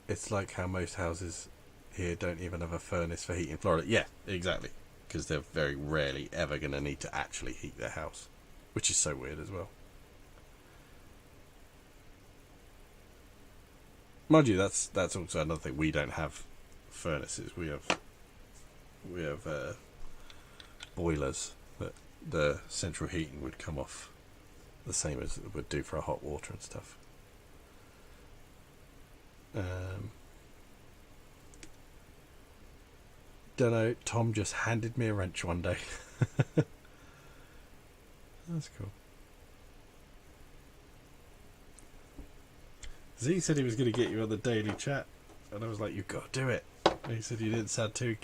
S1: It's like how most houses here don't even have a furnace for heat in Florida. Yeah, exactly. Because they're very rarely ever going to need to actually heat their house. Which is so weird as well. Mind you, that's also another thing. We don't have furnaces. We have boilers that the central heating would come off the same as it would do for our hot water and stuff. Don't know. Tom just handed me a wrench one day. That's cool. Z said he was going to get you on the daily chat, and I was like, "You've got to do it." And he said you didn't sound too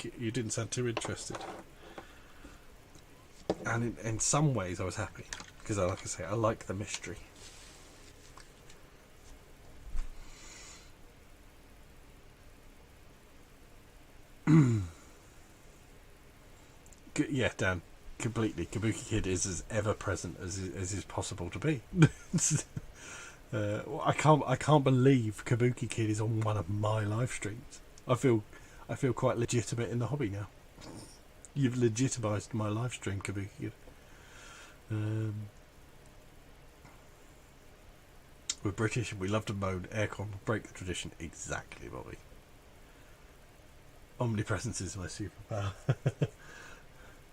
S1: interested. And in some ways, I was happy because, like I say, I like the mystery. Yeah, Dan. Completely. Kabuki Kid is as ever present as is possible to be. I can't believe Kabuki Kid is on one of my live streams. I feel quite legitimate in the hobby now. You've legitimised my live stream, Kabuki Kid. We're British and we love to moan. Aircon will break the tradition. Exactly, Bobby. Omnipresence is my superpower.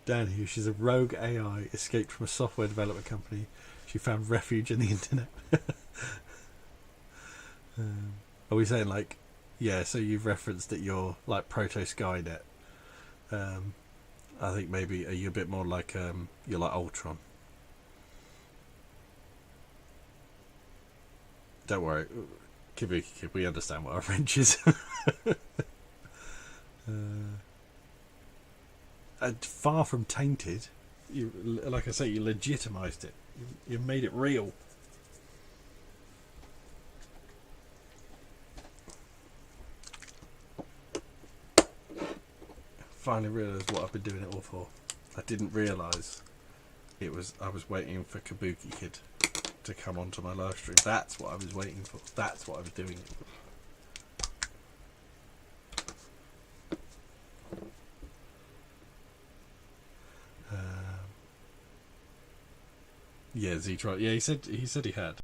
S1: Dan Hughes, she's a rogue AI, escaped from a software development company. She found refuge in the internet. Are we saying like, yeah, so you've referenced that you're like proto Skynet. I think maybe are you a bit more like you're like Ultron, Don't worry, Kabuki Kid, we understand what a wrench is. Far from tainted. You, like I say, you legitimised it. You made it real. Finally realised what I've been doing it all for. I didn't realise it was. I was waiting for Kabuki Kid to come onto my live stream. That's what I was waiting for. That's what I was doing it for. Yeah, Z tried. Yeah, he said he had.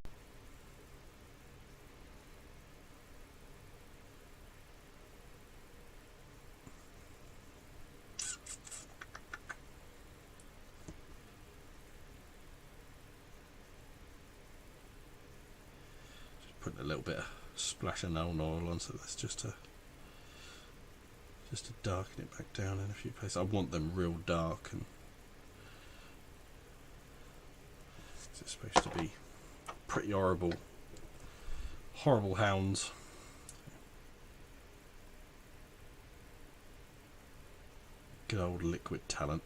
S1: Just putting a little bit of splash of nail oil onto this just to darken it back down in a few places. I want them real dark, and it's supposed to be pretty horrible hounds. Good old liquid talent.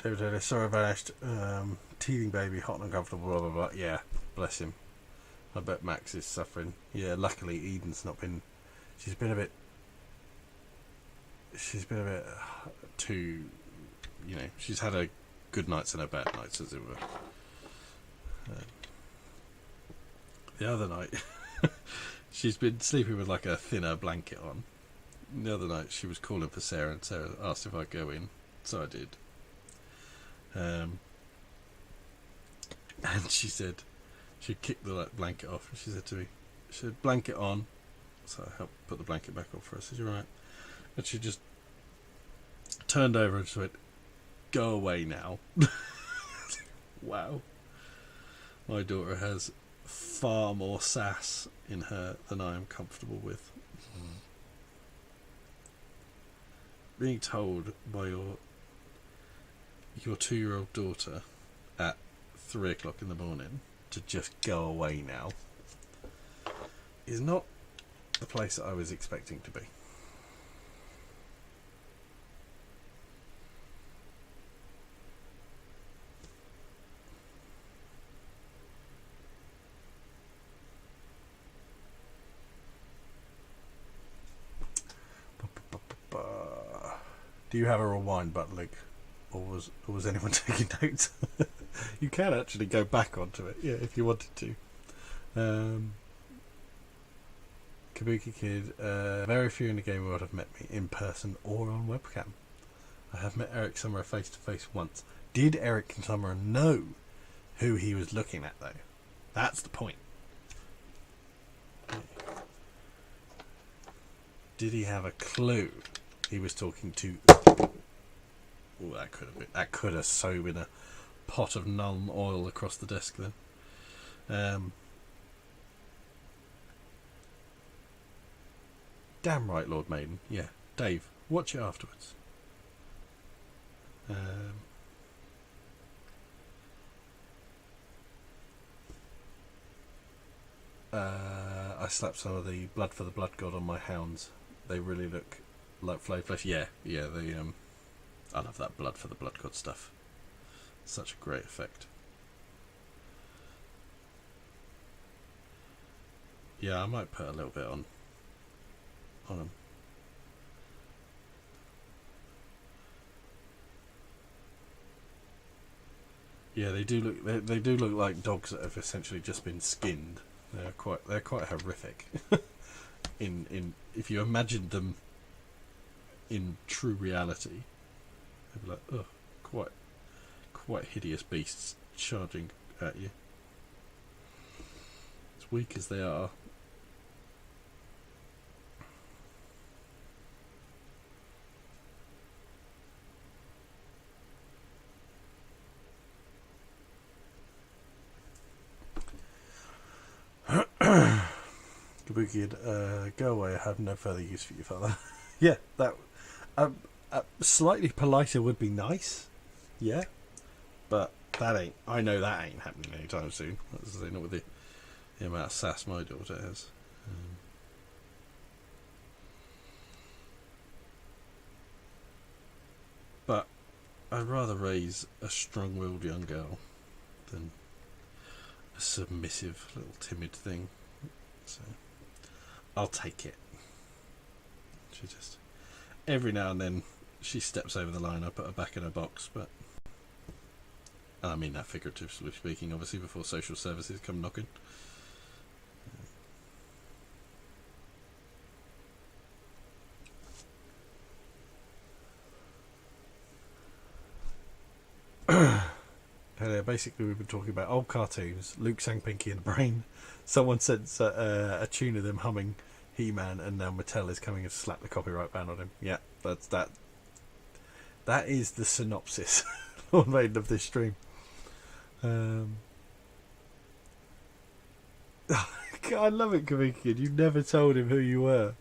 S1: David, sorry vanished. Teething baby, hot and uncomfortable, blah blah blah. Yeah, bless him. I bet Max is suffering. Yeah, luckily Eden's not been. She's been a bit too. You know, she's had her good nights and her bad nights, as it were. The other night, she's been sleeping with like a thinner blanket on. The other night, she was calling for Sarah, and Sarah asked if I'd go in, so I did. And she said she kicked the blanket off, and she said to me, she said, "Blanket on." So I helped put the blanket back on for her. I said, "You're right." And she just turned over and she went, "Go away now." Wow. My daughter has far more sass in her than I am comfortable with. Being told by your 2-year-old daughter at 3 o'clock in the morning to just go away now is not the place that I was expecting to be. Do you have a rewind button, Luke? Or was anyone taking notes? You can actually go back onto it, yeah, if you wanted to. Kabuki Kid, very few in the game world have met me in person or on webcam. I have met Eric Summerer face to face once. Did Eric Summerer know who he was looking at, though? That's the point. Did he have a clue he was talking to? Oh, that could have so been a pot of null oil across the desk then. Damn right, Lord Maiden. Yeah, Dave, watch it afterwards. I slapped some of the blood for the blood god on my hounds. They really look like flay flesh. Yeah. They I love that blood for the blood god stuff. Such a great effect. Yeah, I might put a little bit on them. Yeah, they do look. They do look like dogs that have essentially just been skinned. They're quite horrific. in if you imagined them in true reality, they'd be like, oh, quite hideous beasts charging at you. As weak as they are. Kabuki, go away. I have no further use for you, father. Yeah, that slightly politer would be nice. Yeah, but that ain't. I know that ain't happening anytime soon. That's the thing, not with the amount of sass my daughter has. But I'd rather raise a strong-willed young girl than a submissive little timid thing. So I'll take it. She just every now and then she steps over the line. I put her back in her box, but and I mean that figuratively speaking, obviously, before social services come knocking. Basically, we've been talking about old cartoons. Luke sang Pinky in the Brain. Someone sent a tune of them humming He-Man, and now Mattel is coming and slap the copyright ban on him. Yeah, that's that. That is the synopsis made of this stream. I love it, Kaminkin. You never told him who you were.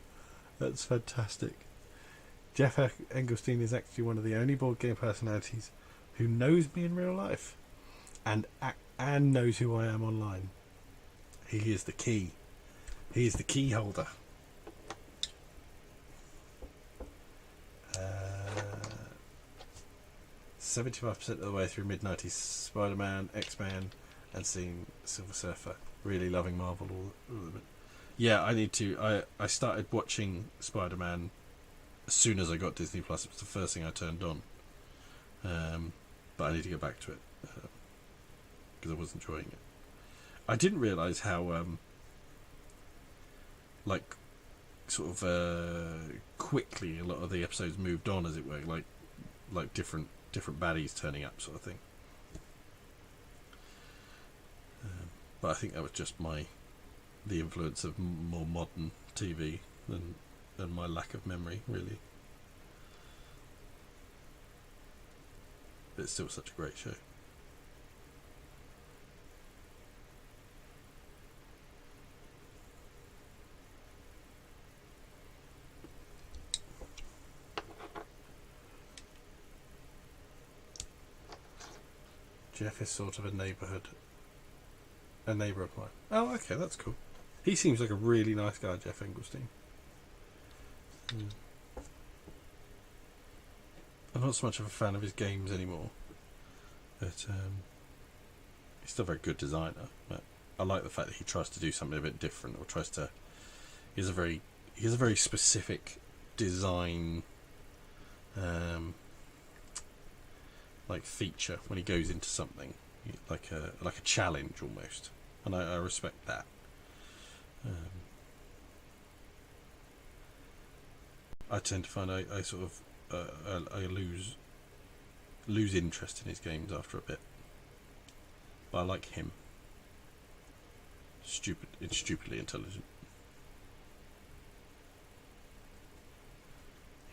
S1: That's fantastic. Jeff Engelstein is actually one of the only board game personalities who knows me in real life and knows who I am online. He is the key. He is the key holder. 75% of the way through mid-90s Spider-Man, X-Men, and seeing Silver Surfer. Really loving Marvel all of it. Yeah, I need to. I started watching Spider-Man as soon as I got Disney Plus. It was the first thing I turned on. But I need to get back to it because I was enjoying it. I didn't realise how quickly a lot of the episodes moved on, as it were, like different baddies turning up, sort of thing. But I think that was just the influence of more modern TV than my lack of memory, really. But it's still such a great show. Jeff is sort of a neighbour of mine. Oh, okay, that's cool. He seems like a really nice guy, Jeff Engelstein. I'm not so much of a fan of his games anymore, but he's still a very good designer. But I like the fact that he tries to do something a bit different, or he has a very specific design feature when he goes into something, like a challenge almost, and I respect that. I tend to find I sort of I lose interest in his games after a bit, but I like him. It's stupidly intelligent.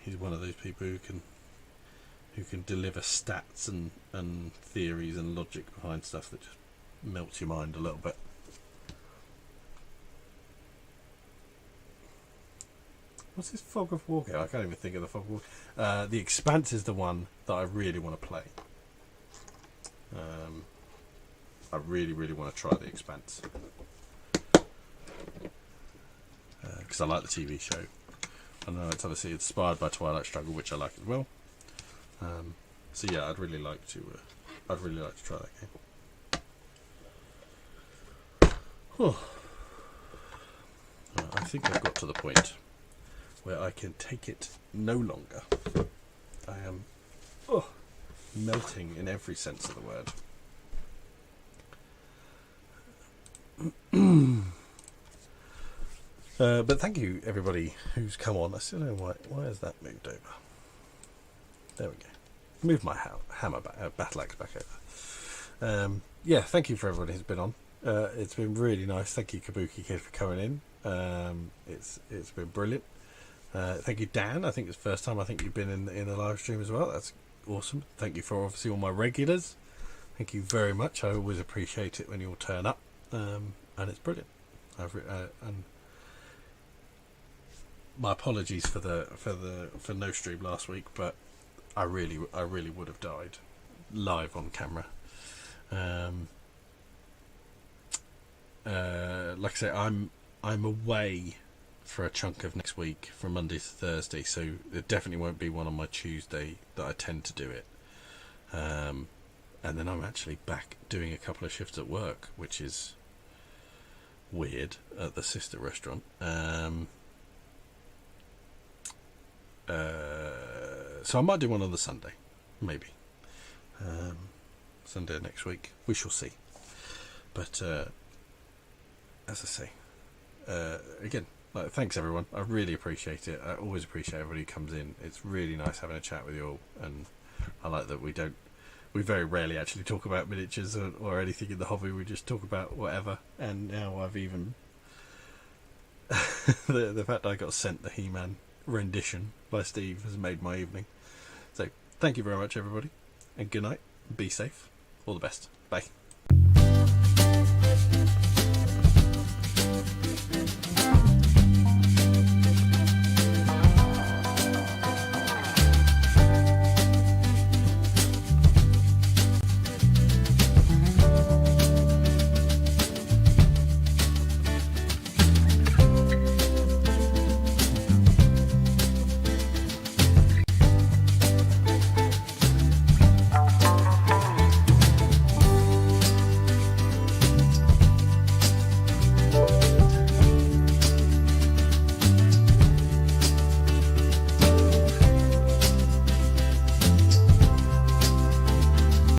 S1: He's one of those people who can deliver stats and theories and logic behind stuff that just melts your mind a little bit. What's this Fog of War game? I can't even think of the Fog of War. The Expanse is the one that I really want to play. I really, really want to try The Expanse. Because I like the TV show. I know it's obviously inspired by Twilight Struggle, which I like as well. So yeah, I'd really like to try that game. I think I've got to the point where I can take it no longer. I am melting in every sense of the word. But thank you everybody who's come on. I still don't know why has that moved over. There we go. Move my hammer back, battle axe back over. Yeah, thank you for everybody who's been on. It's been really nice. Thank you, Kabuki Kid, for coming in. It's been brilliant. Thank you, Dan. I think it's the first time I think you've been in the live stream as well. That's awesome. Thank you for obviously all my regulars. Thank you very much. I always appreciate it when you all turn up, and it's brilliant. And my apologies for no stream last week, but I really would have died live on camera. Like I say, I'm away for a chunk of next week from Monday to Thursday, so it definitely won't be one on my Tuesday that I tend to do it. And then I'm actually back doing a couple of shifts at work, which is weird, at the sister restaurant. So I might do one on the Sunday, maybe. Sunday next week. We shall see. But as I say, again, thanks everyone. I really appreciate it. I always appreciate everybody who comes in. It's really nice having a chat with you all, and I like that we very rarely actually talk about miniatures or anything in the hobby. We just talk about whatever. And now I've even the fact I got sent the He-Man rendition by Steve has made my evening. So thank you very much, everybody, and good night. Be safe. All the best. Bye.